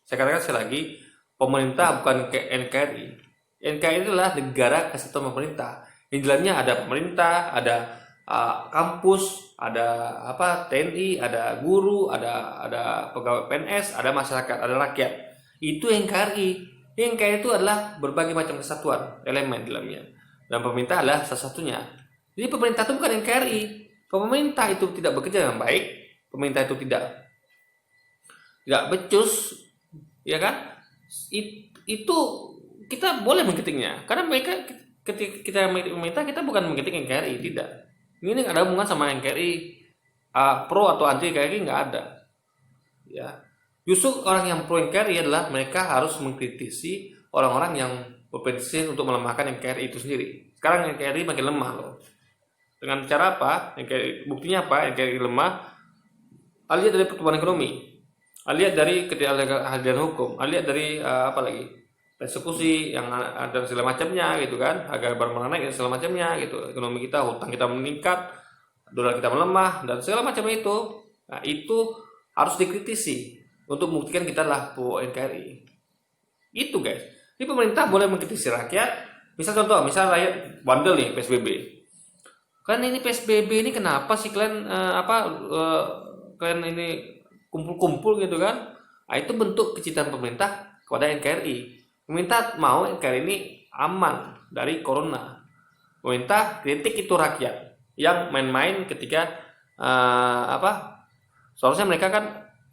Saya katakan sekali lagi, pemerintah bukan NKRI. NKRI adalah negara kesatuan pemerintah Di dalamnya ada pemerintah, ada kampus, ada TNI, ada guru, ada pegawai PNS, ada masyarakat, ada rakyat. Itu NKRI. NKRI itu adalah berbagai macam kesatuan elemen di dalamnya. Dan pemerintah adalah salah satunya. Jadi pemerintah itu bukan NKRI. Pemerintah itu tidak bekerja dengan baik, pemerintah itu tidak becus, ya kan? Itu kita boleh mengkritiknya, karena mereka ketika kita mengkritik pemerintah, kita bukan mengkritik NKRI, tidak. Ini nggak ada hubungan sama NKRI, pro atau anti NKRI, nggak ada. Ya, justru orang yang pro NKRI adalah mereka harus mengkritisi orang-orang yang berpotensi untuk melemahkan NKRI itu sendiri. Sekarang NKRI makin lemah loh. Dengan cara apa? Buktinya apa? NKRI lemah. Lihat dari pertumbuhan ekonomi, lihat dari ketidakadilan hukum, lihat dari apa lagi? Persekusi yang dan segala macamnya gitu kan, harga barang naik dan segala macamnya gitu. Ekonomi kita, hutang kita meningkat, dolar kita melemah dan segala macam itu. Nah, itu harus dikritisi untuk membuktikan kita adalah pro NKRI. Itu guys. Ini pemerintah boleh mengkritisi rakyat. Misal contoh, misal rakyat bandel nih PSBB. Kan ini PSBB ini kenapa sih kalian kalian ini kumpul-kumpul gitu kan? Nah, itu bentuk kecintaan pemerintah kepada NKRI. Pemerintah mau NKRI ini aman dari corona. Pemerintah kritik itu rakyat yang main-main ketika seharusnya mereka kan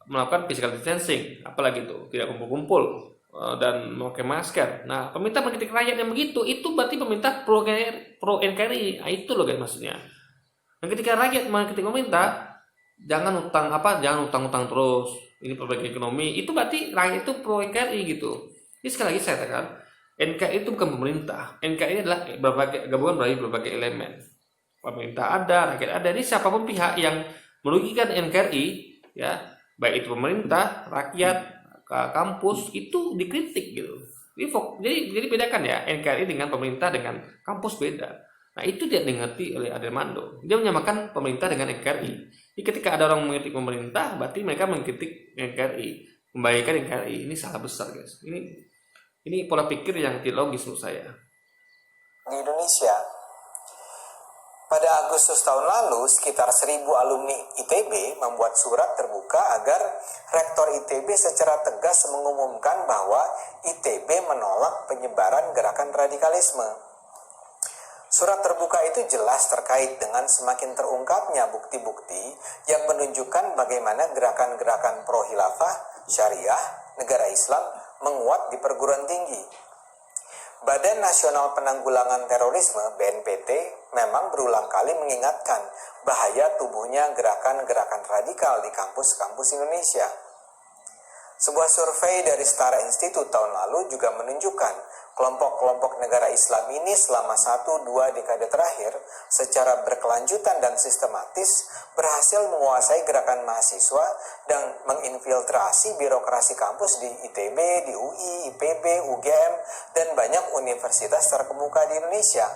melakukan physical distancing, apalagi itu tidak kumpul-kumpul dan memakai masker. Nah, pemerintah mengkritik rakyat yang begitu, itu berarti pemerintah pro NKRI. Nah, itu loh guys maksudnya. Dan ketika rakyat mengkritik pemerintah, jangan utang terus. Ini perbaiki ekonomi, itu berarti rakyat itu pro NKRI gitu. Jadi sekali lagi saya katakan, NKRI itu bukan pemerintah. NKRI adalah gabungan dari berbagai elemen. Pemerintah ada, rakyat ada. Jadi siapapun pihak yang merugikan NKRI, ya, baik itu pemerintah, rakyat, kampus, itu dikritik gitu. Jadi bedakan ya, NKRI dengan pemerintah dengan kampus beda. Nah, itu tidak dimengerti oleh Adelmando. Dia menyamakan pemerintah dengan NKRI. Jadi ketika ada orang mengkritik pemerintah, berarti mereka mengkritik NKRI, membaikkan NKRI. Ini salah besar guys. Ini pola pikir yang tidak logis menurut saya. Di Indonesia, pada Agustus tahun lalu, sekitar 1.000 alumni ITB membuat surat terbuka agar Rektor ITB secara tegas mengumumkan bahwa ITB menolak penyebaran gerakan radikalisme. Surat terbuka itu jelas terkait dengan semakin terungkapnya bukti-bukti yang menunjukkan bagaimana gerakan-gerakan pro-khilafah, syariah, negara Islam menguat di perguruan tinggi. Badan Nasional Penanggulangan Terorisme (BNPT) memang berulang kali mengingatkan bahaya tumbuhnya gerakan-gerakan radikal di kampus-kampus Indonesia. Sebuah survei dari Setara Institute tahun lalu juga menunjukkan kelompok-kelompok negara Islam ini selama 1-2 dekade terakhir secara berkelanjutan dan sistematis berhasil menguasai gerakan mahasiswa dan menginfiltrasi birokrasi kampus di ITB, di UI, IPB, UGM, dan banyak universitas terkemuka di Indonesia.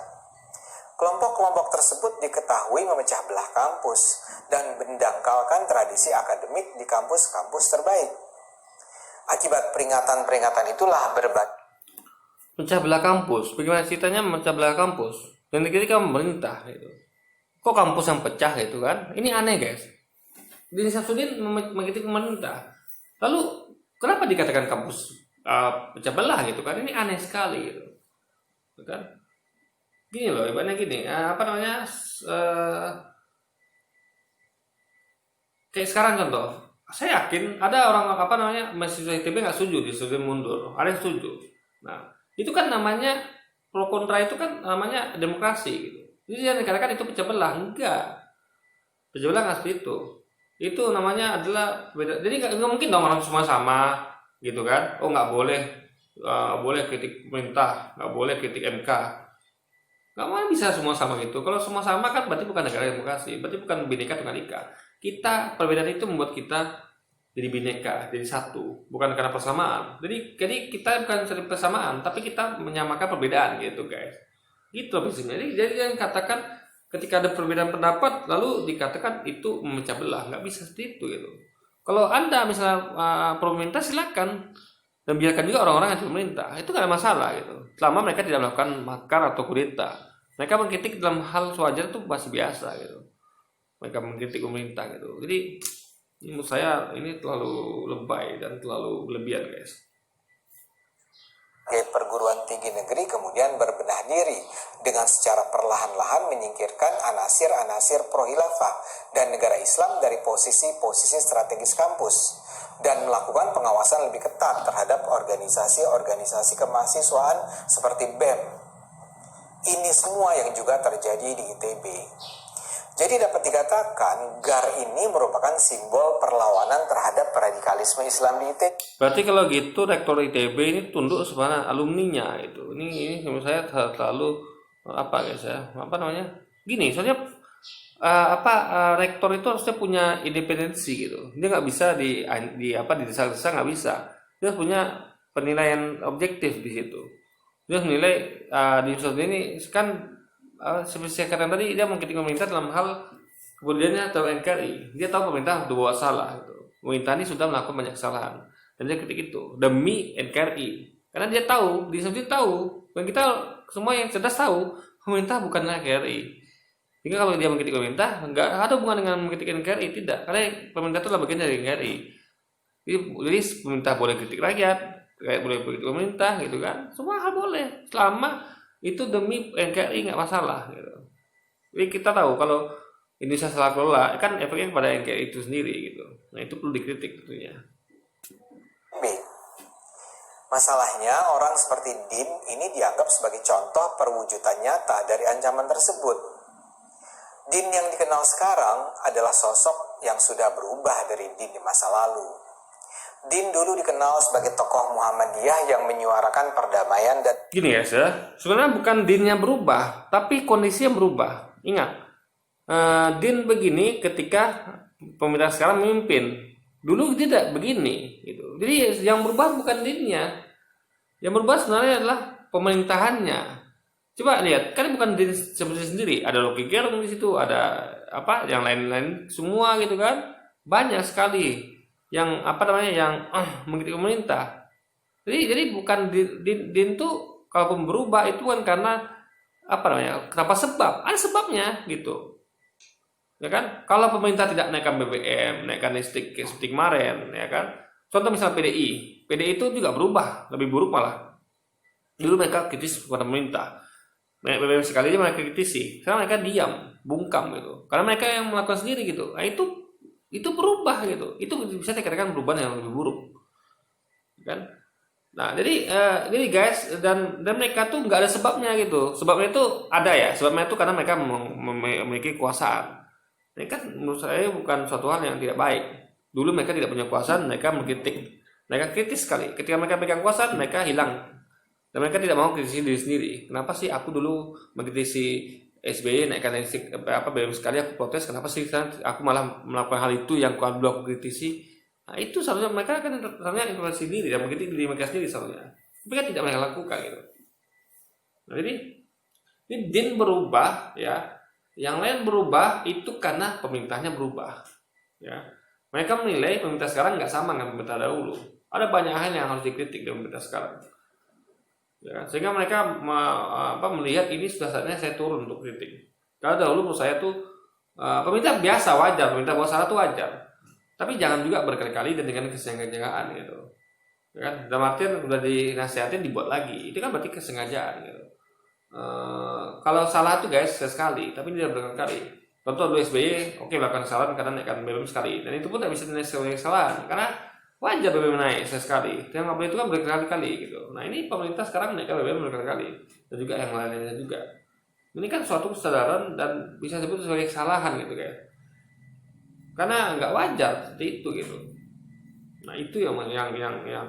Kelompok-kelompok tersebut diketahui memecah belah kampus dan mendangkalkan tradisi akademik di kampus-kampus terbaik. Akibat peringatan-peringatan itulah berbagai Pecah belah kampus, bagaimana ceritanya memecah belah kampus? Dan dikritik pemerintah gitu. Kok kampus yang pecah gitu kan? Ini aneh guys. Dini Samsudin mengkritik pemerintah. Lalu kenapa dikatakan kampus pecah belah gitu kan? Ini aneh sekali gitu. Kan? Gini loh, ibaratnya gini. Kayak sekarang contoh. Saya yakin ada orang mahasiswa ITB nggak setuju disuruh mundur. Ada yang setuju. Nah, itu kan namanya pro kontra, itu kan namanya demokrasi gitu. Jadi yang dikatakan itu pecah belah, enggak. Pecah belah nggak seperti itu. Itu namanya adalah beda. Jadi nggak mungkin dong orang semua sama gitu kan. Oh nggak boleh kritik pemerintah, nggak boleh kritik MK. Nggak mau bisa semua sama gitu. Kalau semua sama kan berarti bukan negara demokrasi, berarti bukan Bhinneka Tunggal Ika. Perbedaan itu membuat kita jadi bineka, jadi satu, bukan karena persamaan. Jadi kita bukan cari persamaan, tapi kita menyamakan perbedaan gitu guys. Gitu prinsipnya. Jadi yang katakan ketika ada perbedaan pendapat lalu dikatakan itu memecah belah, nggak bisa seperti itu gitu. Kalau Anda misalnya pemerintah silakan, dan biarkan juga orang-orang anti pemerintah, itu nggak ada masalah gitu. Selama mereka tidak melakukan makar atau kudeta. Mereka mengkritik dalam hal sewajar itu masih biasa gitu. Mereka mengkritik pemerintah gitu. Jadi menurut saya ini terlalu lebay dan terlalu berlebihan, guys. Perguruan tinggi negeri kemudian berbenah diri dengan secara perlahan-lahan menyingkirkan anasir-anasir pro-khilafah dan negara Islam dari posisi-posisi strategis kampus dan melakukan pengawasan lebih ketat terhadap organisasi-organisasi kemahasiswaan seperti BEM. Ini semua yang juga terjadi di ITB. Jadi dapat dikatakan GAR ini merupakan simbol perlawanan terhadap radikalisme Islam di ITB. Berarti kalau gitu rektor ITB ini tunduk sama alumninya itu. Ini menurut saya terlalu apa guys ya? Apa namanya? Gini, soalnya rektor itu harusnya punya independensi gitu. Dia nggak bisa didesak-desak, nggak bisa. Dia punya penilaian objektif di situ. Dia menilai di episode ini kan seperti saya katakan tadi, dia mengkritik pemerintah dalam hal kemudiannya atau NKRI. Dia tahu pemerintah sudah buat salah gitu. Pemerintah ini sudah melakukan banyak kesalahan dan dia kritik itu demi NKRI. Karena dia tahu, dia sendiri tahu, dan kita semua yang cerdas tahu pemerintah bukan NKRI. Sehingga kalau dia mengkritik pemerintah, nggak ada hubungan dengan mengkritik NKRI, tidak. Karena pemerintah itu adalah bagian dari NKRI. Jadi pemerintah boleh kritik rakyat, rakyat boleh kritik pemerintah gitu kan. Semua hal boleh selama itu demi NKRI nggak masalah gitu. Jadi kita tahu kalau Indonesia salah kelola kan efeknya kepada NKRI itu sendiri gitu. Nah itu perlu dikritik tentunya. B. Masalahnya orang seperti Din ini dianggap sebagai contoh perwujudan nyata dari ancaman tersebut. Din yang dikenal sekarang adalah sosok yang sudah berubah dari Din di masa lalu. Din dulu dikenal sebagai tokoh Muhammadiyah yang menyuarakan perdamaian dan... Gini ya, sebenarnya bukan Dinnya berubah, tapi kondisinya berubah. Ingat, Din begini ketika pemerintah sekarang memimpin. Dulu tidak begini, gitu. Jadi yang berubah bukan Dinnya, yang berubah sebenarnya adalah pemerintahannya. Coba lihat, kan bukan Din seperti sendiri. Ada Rocky Gerung di situ, ada yang lain-lain semua gitu kan, banyak sekali yang mengkritik pemerintah. Jadi bukan din tuh kalaupun berubah itu kan karena kenapa sebab? Ada sebabnya gitu. Ya kan? Kalau pemerintah tidak naikkan BBM, naikkan listrik seperti kemarin, ya kan? Contoh misalnya PDI itu juga berubah, lebih buruk malah. Dulu mereka kritis kepada pemerintah. Naik BBM sekali aja mereka kritisi. Sekarang mereka diam, bungkam gitu. Karena mereka yang melakukan sendiri gitu. Nah, itu berubah gitu. Itu bisa dikatakan perubahan yang lebih buruk, kan? Nah, jadi guys, dan mereka tuh nggak ada sebabnya gitu. Sebabnya itu ada ya. Sebabnya itu karena mereka memiliki kekuasaan. Ini kan menurut saya bukan suatu hal yang tidak baik. Dulu mereka tidak punya kekuasaan, mereka mengkritik. Mereka kritis sekali. Ketika mereka pegang kekuasaan, mereka hilang. Dan mereka tidak mau kritisi diri sendiri. Kenapa sih aku dulu mengkritisi SBY naikkan listrik BBM sekali, aku protes, kenapa sih aku malah melakukan hal itu yang dulu aku kritisi. Nah itu seharusnya mereka kan seharusnya informasi diri dan mengkritik diri mereka sendiri seharusnya, tapi kan tidak mereka lakukan gitu. Nah jadi ini Din berubah ya, yang lain berubah itu karena pemerintahnya berubah ya. Mereka menilai pemerintah sekarang nggak sama dengan pemerintah dahulu, ada banyak hal yang harus dikritik dari pemerintah sekarang ya, sehingga mereka melihat ini sudah saatnya saya turun untuk kritik. Kalau dahulu menurut saya tuh pemerintah biasa, wajar, pemerintah buat salah tuh wajar, tapi jangan juga berkali-kali dan dengan kesengajaan gitu ya kan. Dalam artian udah dinasihatin dibuat lagi, itu kan berarti kesengajaan gitu. Kalau salah tuh guys sekali, tapi tidak berkali-kali. Contoh dulu SBY melakukan kesalahan karena naikkan BBM sekali, dan itu pun tidak bisa dinilai sebagai kesalahan karena wajar BBM naik sekali. Yang nggak boleh itu kan berkali-kali gitu. Nah ini pemerintah sekarang naikkan BBM berkali-kali dan juga yang lainnya juga. Ini kan suatu kesadaran dan bisa disebut sebagai kesalahan gitu guys. Karena nggak wajar seperti itu gitu. Nah itu yang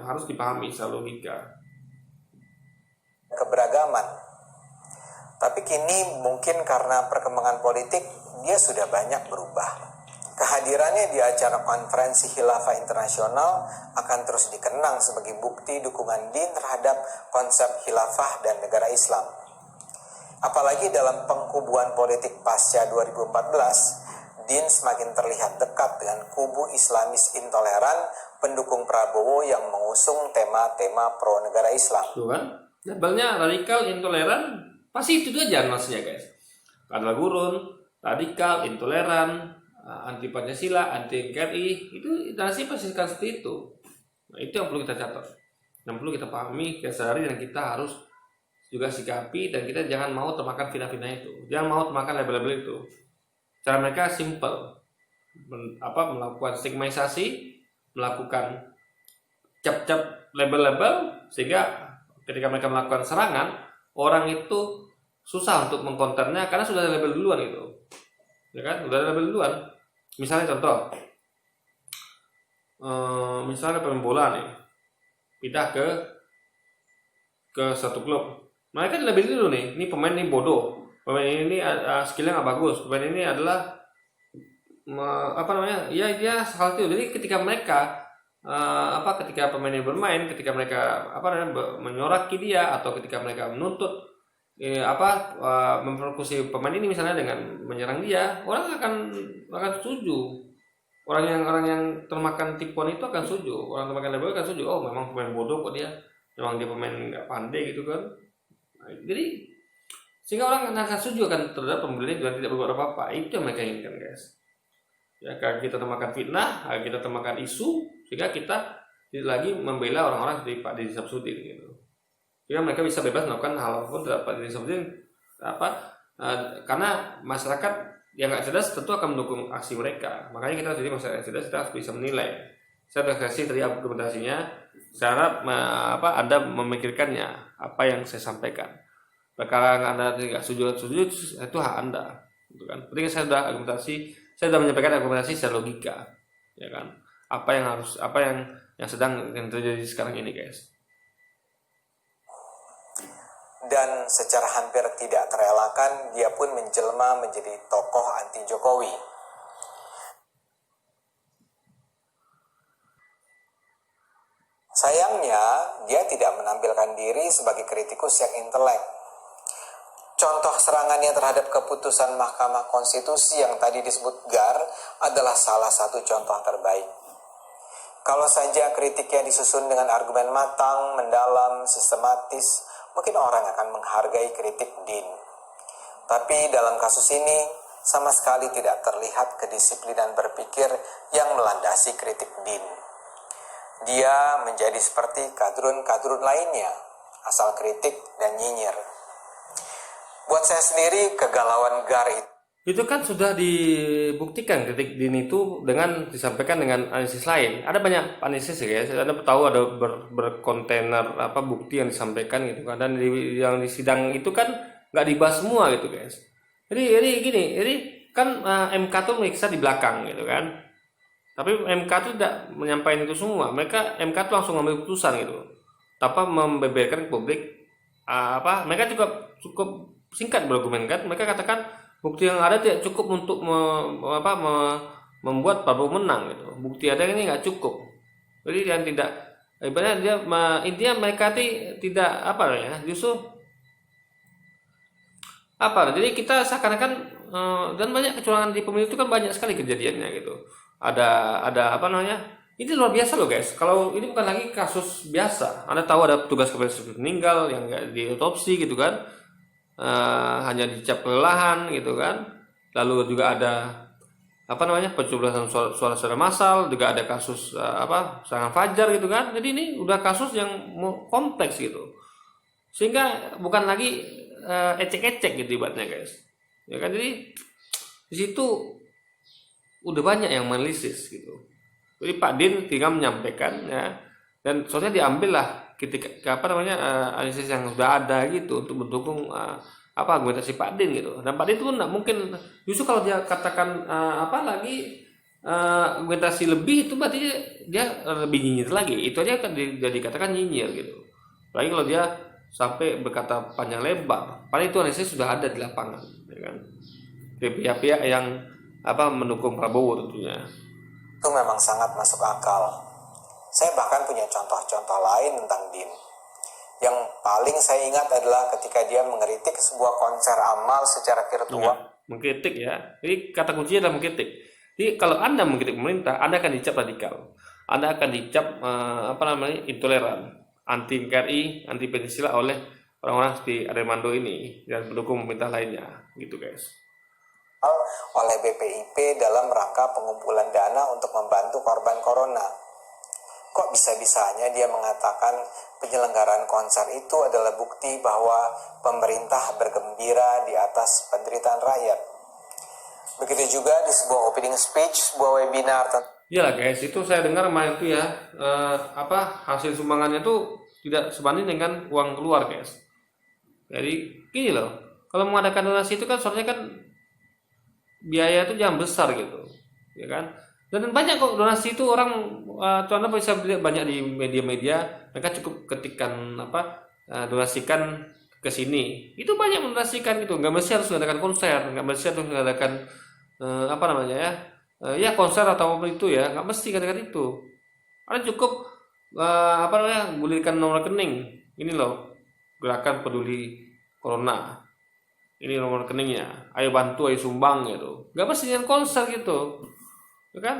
harus dipahami secara logika. Keberagaman. Tapi kini mungkin karena perkembangan politik dia sudah banyak berubah. Kehadirannya di acara konferensi Khilafah Internasional akan terus dikenang sebagai bukti dukungan Din terhadap konsep khilafah dan negara Islam. Apalagi dalam pengkubuan politik pasca 2014, Din semakin terlihat dekat dengan kubu Islamis intoleran pendukung Prabowo yang mengusung tema-tema pro negara Islam. Tuh kan? Labelnya radikal intoleran Pasti itu aja maksudnya guys. Adalah gurun, radikal, intoleran, anti Pancasila, anti NKRI, itu narasi pasti akan seperti itu. Nah, itu yang perlu kita catat, yang perlu kita pahami, kita sadari, dan kita harus juga sikapi, dan kita jangan mau termakan fitnah-fitnah itu, jangan mau termakan label-label itu. Cara mereka simple, melakukan stigmatisasi, melakukan cap-cap label-label, sehingga ketika mereka melakukan serangan, orang itu susah untuk mengkonternya karena sudah ada label duluan gitu, ya kan? Udah ada label duluan. Misalnya contoh, misalnya pemain bola nih pindah ke satu klub, mereka label dulu nih, ini pemain ini bodoh, pemain ini skillnya nggak bagus, pemain ini adalah ya dia hal itu. Jadi ketika mereka ketika pemain ini bermain, ketika mereka menyoraki dia, atau ketika mereka menuntut memfokusi pemain ini misalnya dengan menyerang dia, orang akan setuju. Orang yang termakan tipuan itu akan setuju, orang termakan label akan setuju. Oh, memang pemain bodoh kok dia, memang dia pemain nggak pandai gitu kan. Nah, jadi sehingga orang akan setuju kan terhadap pembeli dan tidak berbuat apa-apa. Itu yang mereka inginkan guys. Ya, karena kita termakan fitnah, kita termakan isu, sehingga kita tidak lagi membela orang-orang seperti Pak Deddy Samsudin gitu. Sehingga mereka bisa bebas melakukan hal apapun terhadap Pak Deddy Samsudin, karena masyarakat yang nggak cerdas tentu akan mendukung aksi mereka. Makanya kita jadi masyarakat yang cerdas, kita harus bisa menilai. Saya sudah kasih tadi argumentasinya, saya harap Anda memikirkannya apa yang saya sampaikan. Perkara Anda tidak setuju itu hak Anda, gitu kan. Ketika saya sudah argumentasi, saya sudah menyampaikan argumentasi secara logika, ya kan. Apa yang sedang terjadi sekarang ini guys. Dan secara hampir tidak terelakkan, dia pun menjelma menjadi tokoh anti Jokowi. Sayangnya, dia tidak menampilkan diri sebagai kritikus yang intelek. Contoh serangannya terhadap keputusan Mahkamah Konstitusi yang tadi disebut GAR adalah salah satu contoh terbaik. Kalau saja kritiknya disusun dengan argumen matang, mendalam, sistematis, mungkin orang akan menghargai kritik Din. Tapi dalam kasus ini, sama sekali tidak terlihat kedisiplinan berpikir yang melandasi kritik Din. Dia menjadi seperti kadrun-kadrun lainnya, asal kritik dan nyinyir. Buat saya sendiri, kegalauan GAR itu kan sudah dibuktikan kritik Din itu dengan disampaikan dengan analisis lain. Ada banyak analisis ya guys. Anda tahu ada berkontainer bukti yang disampaikan gitu kan, dan yang di sidang itu kan nggak dibahas semua gitu guys. Jadi kan MK tuh meriksa di belakang gitu kan. Tapi MK tuh tidak menyampaikan itu semua. MK tuh langsung ngambil keputusan gitu, tanpa membeberkan ke publik. Mereka juga cukup singkat berargumenkan. Mereka katakan bukti yang ada tidak cukup untuk membuat Prabowo menang gitu. Bukti ada ini nggak cukup. Jadi yang tidak ibaratnya intinya mereka tidak justru jadi kita seakan-akan dan banyak kecurangan di pemilu itu kan banyak sekali kejadiannya gitu. Ada ini luar biasa loh guys. Kalau ini bukan lagi kasus biasa. Anda tahu ada petugas kepolisian meninggal yang nggak diotopsi gitu kan. Hanya dicap kelelahan gitu kan. Lalu juga ada pencoblosan suara massal, juga ada kasus serangan fajar gitu kan. Jadi ini udah kasus yang kompleks gitu, sehingga bukan lagi ecek-ecek gitu ibaratnya guys, ya kan. Jadi di situ udah banyak yang menganalisis gitu. Jadi Pak Din tinggal menyampaikan ya, dan soalnya diambil lah ketika analisis yang sudah ada gitu untuk mendukung argumentasi Pak Din gitu. Dan Pak Din itu nggak mungkin, justru kalau dia katakan argumentasi lebih, itu berarti dia lebih nyinyir lagi. Itu aja kan dikatakan nyinyir gitu. Lagi kalau dia sampai berkata panjang lebar, padahal itu analisis sudah ada di lapangan, ya kan. Dari pihak-pihak yang mendukung Prabowo tentunya. Itu memang sangat masuk akal. Saya bahkan punya contoh-contoh lain tentang Din. Yang paling saya ingat adalah ketika dia mengkritik sebuah konser amal secara virtual. Mengkritik ya. Jadi kata kuncinya adalah mengkritik. Jadi kalau Anda mengkritik pemerintah, Anda akan dicap radikal. Anda akan dicap intoleran, anti NKRI, anti Pancasila oleh orang-orang seperti Aremando ini dan pendukung pemerintah lainnya, gitu guys. Oleh BPIP dalam rangka pengumpulan dana untuk membantu korban corona. Kok bisa-bisanya dia mengatakan penyelenggaraan konser itu adalah bukti bahwa pemerintah bergembira di atas penderitaan rakyat. Begitu juga di sebuah opening speech, sebuah webinar. Iyalah guys, itu saya dengar kemarin itu ya, hasil sumbangannya tuh tidak sebanding dengan uang keluar guys. Jadi gini loh, kalau mengadakan donasi itu kan seharusnya kan biaya itu jangan besar gitu, ya kan? Dan banyak kok donasi itu orang, contohnya bisa lihat banyak di media-media, mereka cukup ketikkan donasikan ke sini, itu banyak mendonasikan gitu, nggak mesti harus mengadakan konser, nggak mesti harus mengadakan ya konser atau apa itu ya, nggak mesti katakan itu. Ada cukup gulirkan nomor rekening, ini loh gerakan peduli corona, ini nomor rekeningnya, ayo bantu, ayo sumbang gitu, nggak mesti dengan konser gitu, ya kan?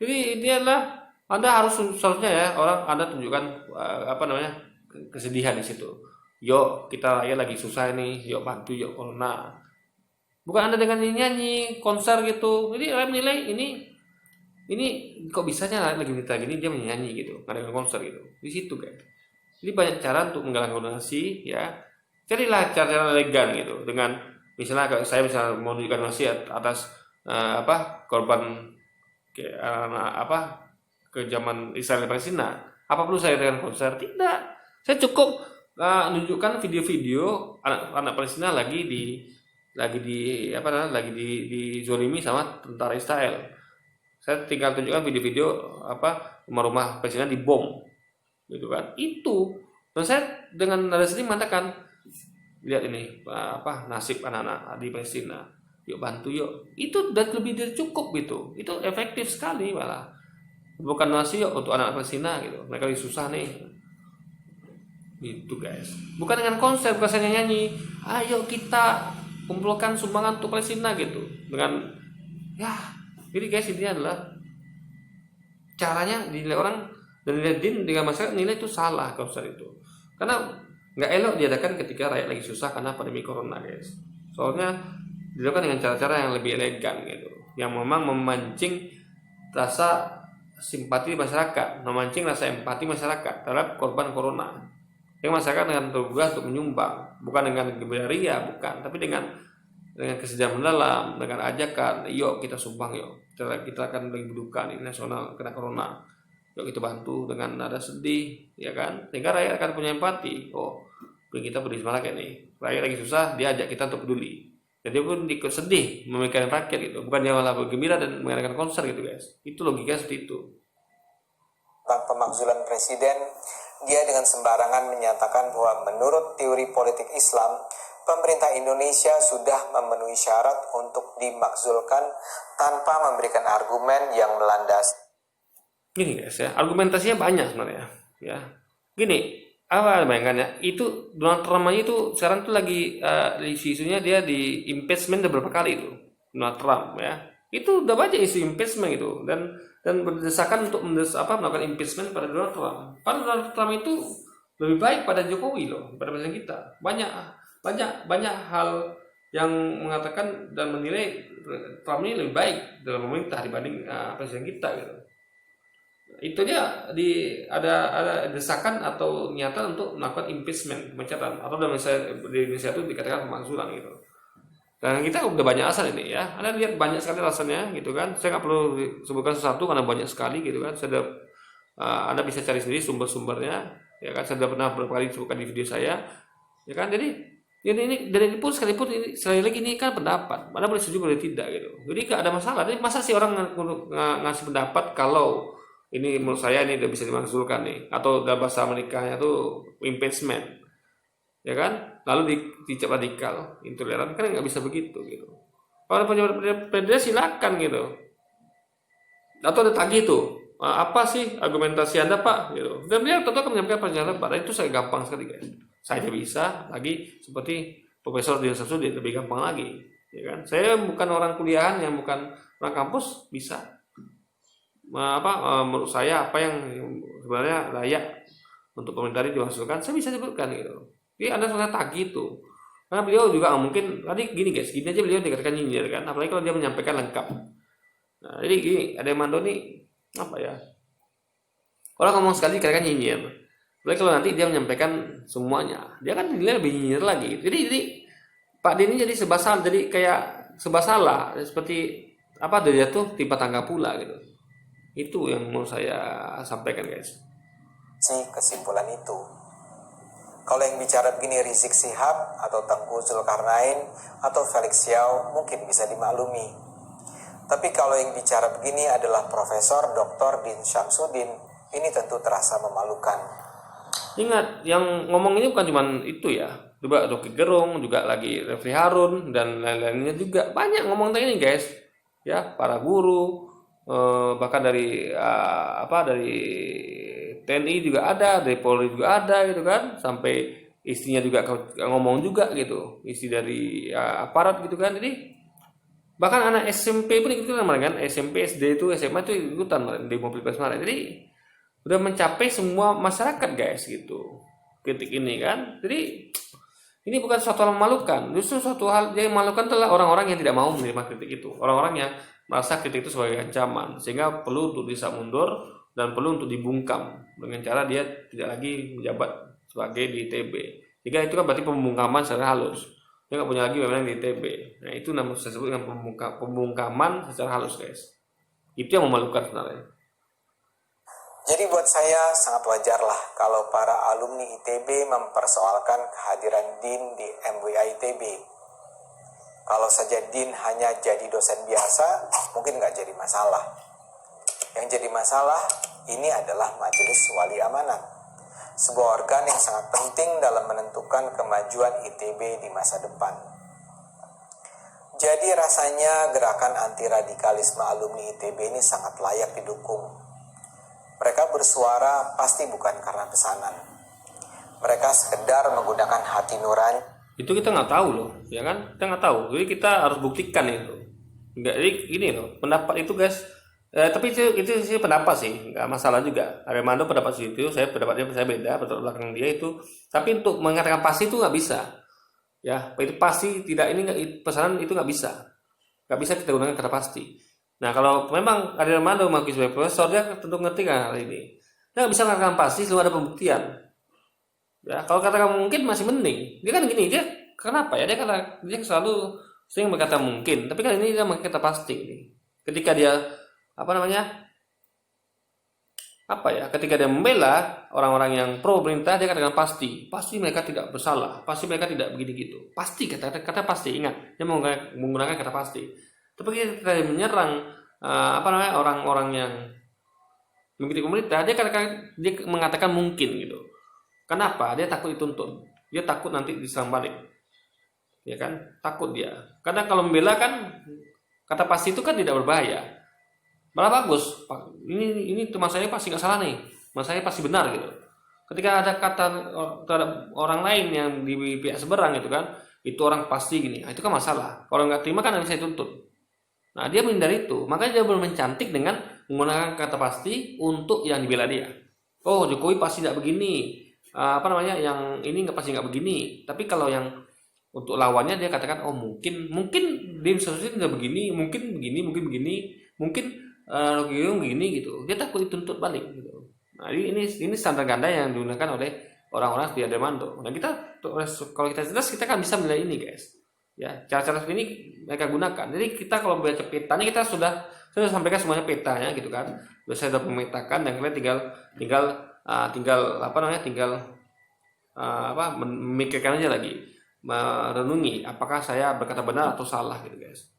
Jadi ini adalah Anda seharusnya ya orang Anda tunjukkan kesedihan di situ. Yuk kita rakyat lagi susah nih, yuk bantu, yuk corona. Bukan Anda dengan nyanyi konser gitu. Jadi saya menilai ini kok bisanya lagi minta gini dia menyanyi gitu, ngadain konser gitu. Di situ guys. Jadi banyak cara untuk menggalang donasi ya. Carilah cara elegan gitu dengan misalnya kalau saya misalnya mau menunjukkan donasi atas korban ke zaman Israel dan Palestina. Apa perlu saya dengan konser? Tidak. Saya cukup menunjukkan video-video anak Palestina lagi dizolimi sama tentara Israel. Saya tinggal tunjukkan video-video rumah-rumah Palestina dibom, gitu kan? Itu. Dan saya dengan nada sedih mengatakan, lihat ini nasib anak-anak di Palestina. Yuk bantu yuk. Itu dan lebih dari cukup gitu. Itu efektif sekali malah. Bukan donasi yuk untuk anak Palestina gitu. Mereka lagi susah nih. Gitu guys. Bukan dengan konser, bukan saya nyanyi. Ayo kita kumpulkan sumbangan untuk Palestina gitu. Dengan jadi guys ini adalah caranya dinilai orang dan dengan masyarakat nilai itu salah konser itu. Karena nggak elok diadakan ketika rakyat lagi susah karena pandemi corona guys. Soalnya dilakukan dengan cara-cara yang lebih elegan gitu, yang memang memancing rasa simpati masyarakat, memancing rasa empati masyarakat terhadap korban corona. Yang masyarakat dengan tergugah untuk menyumbang, bukan dengan geberia, bukan, tapi dengan kesedihan mendalam, dengan ajakan, yuk kita sumbang yuk, kita akan lagi berduka nih nasional kena corona, yuk kita bantu dengan nada sedih, ya kan, sehingga rakyat akan punya empati. Oh, kita beri semangat nih, rakyat lagi susah, dia ajak kita untuk peduli. Jadi pun ikut sedih memikirkan rakyat gitu, bukan dia malah bergembira dan mengadakan konser gitu guys. Itu logika seperti itu. Pemakzulan presiden, dia dengan sembarangan menyatakan bahwa menurut teori politik Islam, pemerintah Indonesia sudah memenuhi syarat untuk dimakzulkan tanpa memberikan argumen yang melandasi. Gini guys ya, argumentasinya banyak sebenarnya. Ya, gini. Apa bayangkannya itu Donald Trump aja itu sekarang tuh lagi isu-isunya dia di impeachment udah berapa kali itu Donald Trump ya, itu udah banyak isu impeachment gitu dan berdesakan untuk melakukan impeachment pada Donald Trump. Padahal Donald Trump itu lebih baik pada Jokowi loh, pada presiden kita. Banyak hal yang mengatakan dan menilai Trump ini lebih baik dalam pemerintah dibanding presiden kita gitu. Itu dia ada desakan atau niatan untuk melakukan impeachment, pemecatan, atau dalam di Indonesia itu dikatakan pemakzulan gitu. Dan kita udah banyak alasan ini ya. Anda lihat banyak sekali alasannya gitu kan. Saya nggak perlu sebutkan sesuatu karena banyak sekali gitu kan. Anda bisa cari sendiri sumber-sumbernya ya kan. Saya sudah pernah beberapa kali sebutkan di video saya ya kan. Jadi ini pun sekali lagi ini kan pendapat. Anda boleh setuju boleh tidak gitu. Jadi nggak ada masalah. Jadi masa sih orang ngasih pendapat kalau ini menurut saya ini udah bisa dimakzulkan nih, atau dalam bahasa Amerikanya tuh impeachment, ya kan? Lalu dicap radikal, intoleran, kan nggak bisa begitu gitu. Kalau pejabat silakan gitu. Atau ada tagih tuh, apa sih argumentasi Anda Pak? Gitu. Dan dia tentu akan menyampaikan pernyataan pada itu saya gampang sekali guys. Saya bisa lagi seperti Profesor Dian Samsudin lebih gampang lagi, ya kan? Saya bukan orang kuliahan yang bukan orang kampus bisa. Menurut saya apa yang sebenarnya layak untuk pemerintah dimaksudkan saya bisa sebutkan gitu. Jadi Anda selesai tagih itu. Karena beliau juga nggak mungkin, tadi gini guys, gini aja beliau dikatakan nyinyir kan, apalagi kalau dia menyampaikan lengkap. Nah, jadi gini, Armando nih apa ya? Orang ngomong sekali dikatakan nyinyir. Apalagi kalau nanti dia menyampaikan semuanya, dia kan dinilai lebih nyinyir lagi. Jadi Pak Denny jadi serba salah, jadi kayak serba salah, seperti apa dia tuh tipe tangga pula gitu. Itu yang mau saya sampaikan guys. Si kesimpulan itu. Kalau yang bicara begini Rizik Syihab atau Tengku Zulkarnain atau Felix Xiao mungkin bisa dimaklumi. Tapi kalau yang bicara begini adalah Profesor Dr. Din Syamsuddin, ini tentu terasa memalukan. Ingat, yang ngomong ini bukan cuma itu ya. Coba Rocky Gerung, juga lagi Refli Harun dan lain-lainnya juga banyak ngomong tentang ini guys. Ya, para guru, bahkan dari dari TNI juga ada, dari Polri juga ada gitu kan, sampai istrinya juga ngomong juga gitu, istri dari aparat gitu kan. Jadi bahkan anak SMP pun ikutan kemarin kan, SMP, SD itu, SMA itu ikutan di mobil Pilpres kemarin. Jadi udah mencapai semua masyarakat guys gitu, kritik ini kan. Jadi ini bukan suatu hal memalukan, justru suatu hal yang memalukan adalah orang-orang yang tidak mau menerima kritik itu, orang-orang yang merasa kritik itu sebagai ancaman, sehingga perlu untuk bisa mundur dan perlu untuk dibungkam dengan cara dia tidak lagi menjabat sebagai di ITB. Jika itu kan berarti pembungkaman secara halus, dia nggak punya lagi wewenang di ITB. Nah itu namanya saya sebut dengan pembungkaman secara halus guys. Itu yang memalukan sebenarnya. Jadi buat saya sangat wajar lah kalau para alumni ITB mempersoalkan kehadiran Din di MWA ITB. Kalau saja Din hanya jadi dosen biasa, mungkin nggak jadi masalah. Yang jadi masalah ini adalah Majelis Wali Amanat, sebuah organ yang sangat penting dalam menentukan kemajuan ITB di masa depan. Jadi rasanya gerakan anti radikalisme alumni ITB ini sangat layak didukung. Mereka bersuara pasti bukan karena pesanan. Mereka sekedar menggunakan hati nurani. Itu kita nggak tahu loh, ya kan? Kita nggak tahu. Jadi kita harus buktikan itu. Nggak, jadi gini loh, pendapat itu guys. Tapi itu sih pendapat sih, nggak masalah juga. Armando pendapat itu, saya pendapatnya saya beda, pendapat belakang dia itu. Tapi untuk mengatakan pasti itu nggak bisa. Ya, itu pasti tidak, ini nggak, pesanan itu nggak bisa kita gunakan kata pasti. Nah kalau memang Armando mengakui sebagai profesor, dia tentu ngerti kan hal ini. Dia nggak bisa mengatakan pasti sebelum ada pembuktian. Ya kalau katakan mungkin masih mending. Dia kan gini, dia kenapa ya? Dia selalu sering berkata mungkin, tapi kan ini dia mengatakan kata pasti. Ketika dia ketika dia membela orang-orang yang pro pemerintah, dia katakan pasti mereka tidak bersalah, pasti mereka tidak begini gitu, pasti kata pasti. Ingat, dia menggunakan kata pasti. Tapi ketika dia menyerang orang-orang yang mengkritik pemerintah, dia mengatakan mungkin gitu. Kenapa? Dia takut dituntut, dia takut nanti diserang balik, ya kan? Takut dia, karena kalau membela kan kata pasti itu kan tidak berbahaya, malah bagus. Ini teman saya pasti nggak salah nih, teman saya pasti benar gitu. Ketika ada kata terhadap orang lain yang di pihak seberang gitu kan, itu orang pasti gini, itu kan masalah. Kalau nggak terima kan bisa dituntut. Nah dia menghindari itu, makanya dia belum mencantik dengan menggunakan kata pasti untuk yang dibela dia. Oh Jokowi pasti tidak begini, yang ini nggak pasti nggak begini. Tapi kalau yang untuk lawannya dia katakan oh mungkin Dim Syamsuddin tidak begini, mungkin begini, mungkin Rocky Gerung begini gitu. Dia takut dituntut balik gitu. Nah ini standar ganda yang digunakan oleh orang-orang seperti Armando. Nah kalau kita jelas kita kan bisa menilai ini guys. Ya cara-cara seperti ini mereka gunakan. Jadi kita kalau baca petanya kita sudah sampaikan semuanya petanya gitu kan. Saya sudah memetakan dan kalian tinggal memikirkan aja lagi, merenungi apakah saya berkata benar atau salah gitu guys,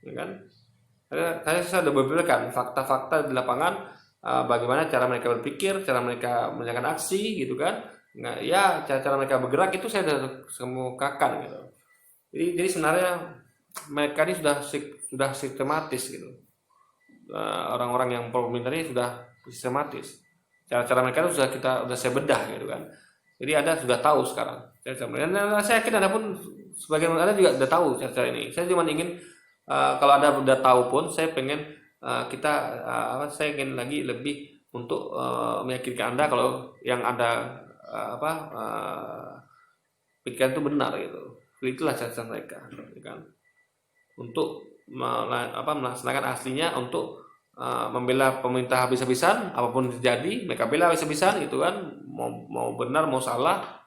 ya kan? Saya sudah beberkan fakta-fakta di lapangan, bagaimana cara mereka berpikir, cara mereka menjalankan aksi gitu kan. Nah, ya cara mereka bergerak itu saya sudah kemukakan gitu. Jadi sebenarnya mereka ini sudah sistematis gitu. Orang-orang yang pro pemerintah ini sudah sistematis. Cara-cara mereka itu sudah saya bedah gitu kan. Jadi Anda sudah tahu sekarang. Saya yakin Anda pun sebagian Anda juga sudah tahu cara-cara ini. Saya cuma ingin kalau Anda sudah tahu pun saya pengen saya ingin lagi lebih untuk meyakinkan Anda kalau yang Anda pikiran itu benar gitu. Itulah cara mereka, ya kan? Untuk melaksanakan aslinya, untuk membela pemerintah habis-habisan, apapun terjadi mereka bela habis-habisan gitu kan, mau benar mau salah,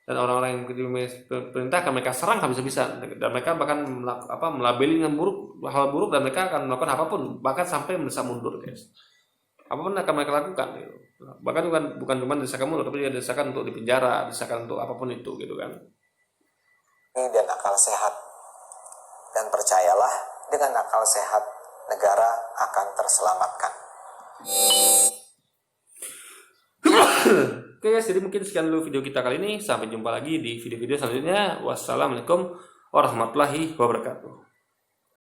dan orang-orang yang diperintahkan mereka serang habis-habisan, dan mereka bahkan melabeli dengan hal buruk, dan mereka akan melakukan apapun, bahkan sampai mendesak mundur, guys. Apapun akan mereka lakukan gitu. Bahkan bukan cuma desakan mundur, tapi juga desakan untuk dipenjara, desakan untuk apapun itu gitu kan. Dan akal sehat. Dan percayalah, dengan akal sehat negara akan terselamatkan. Oke guys, jadi mungkin sekian dulu video kita kali ini. Sampai jumpa lagi di video-video selanjutnya. Wassalamualaikum warahmatullahi wabarakatuh.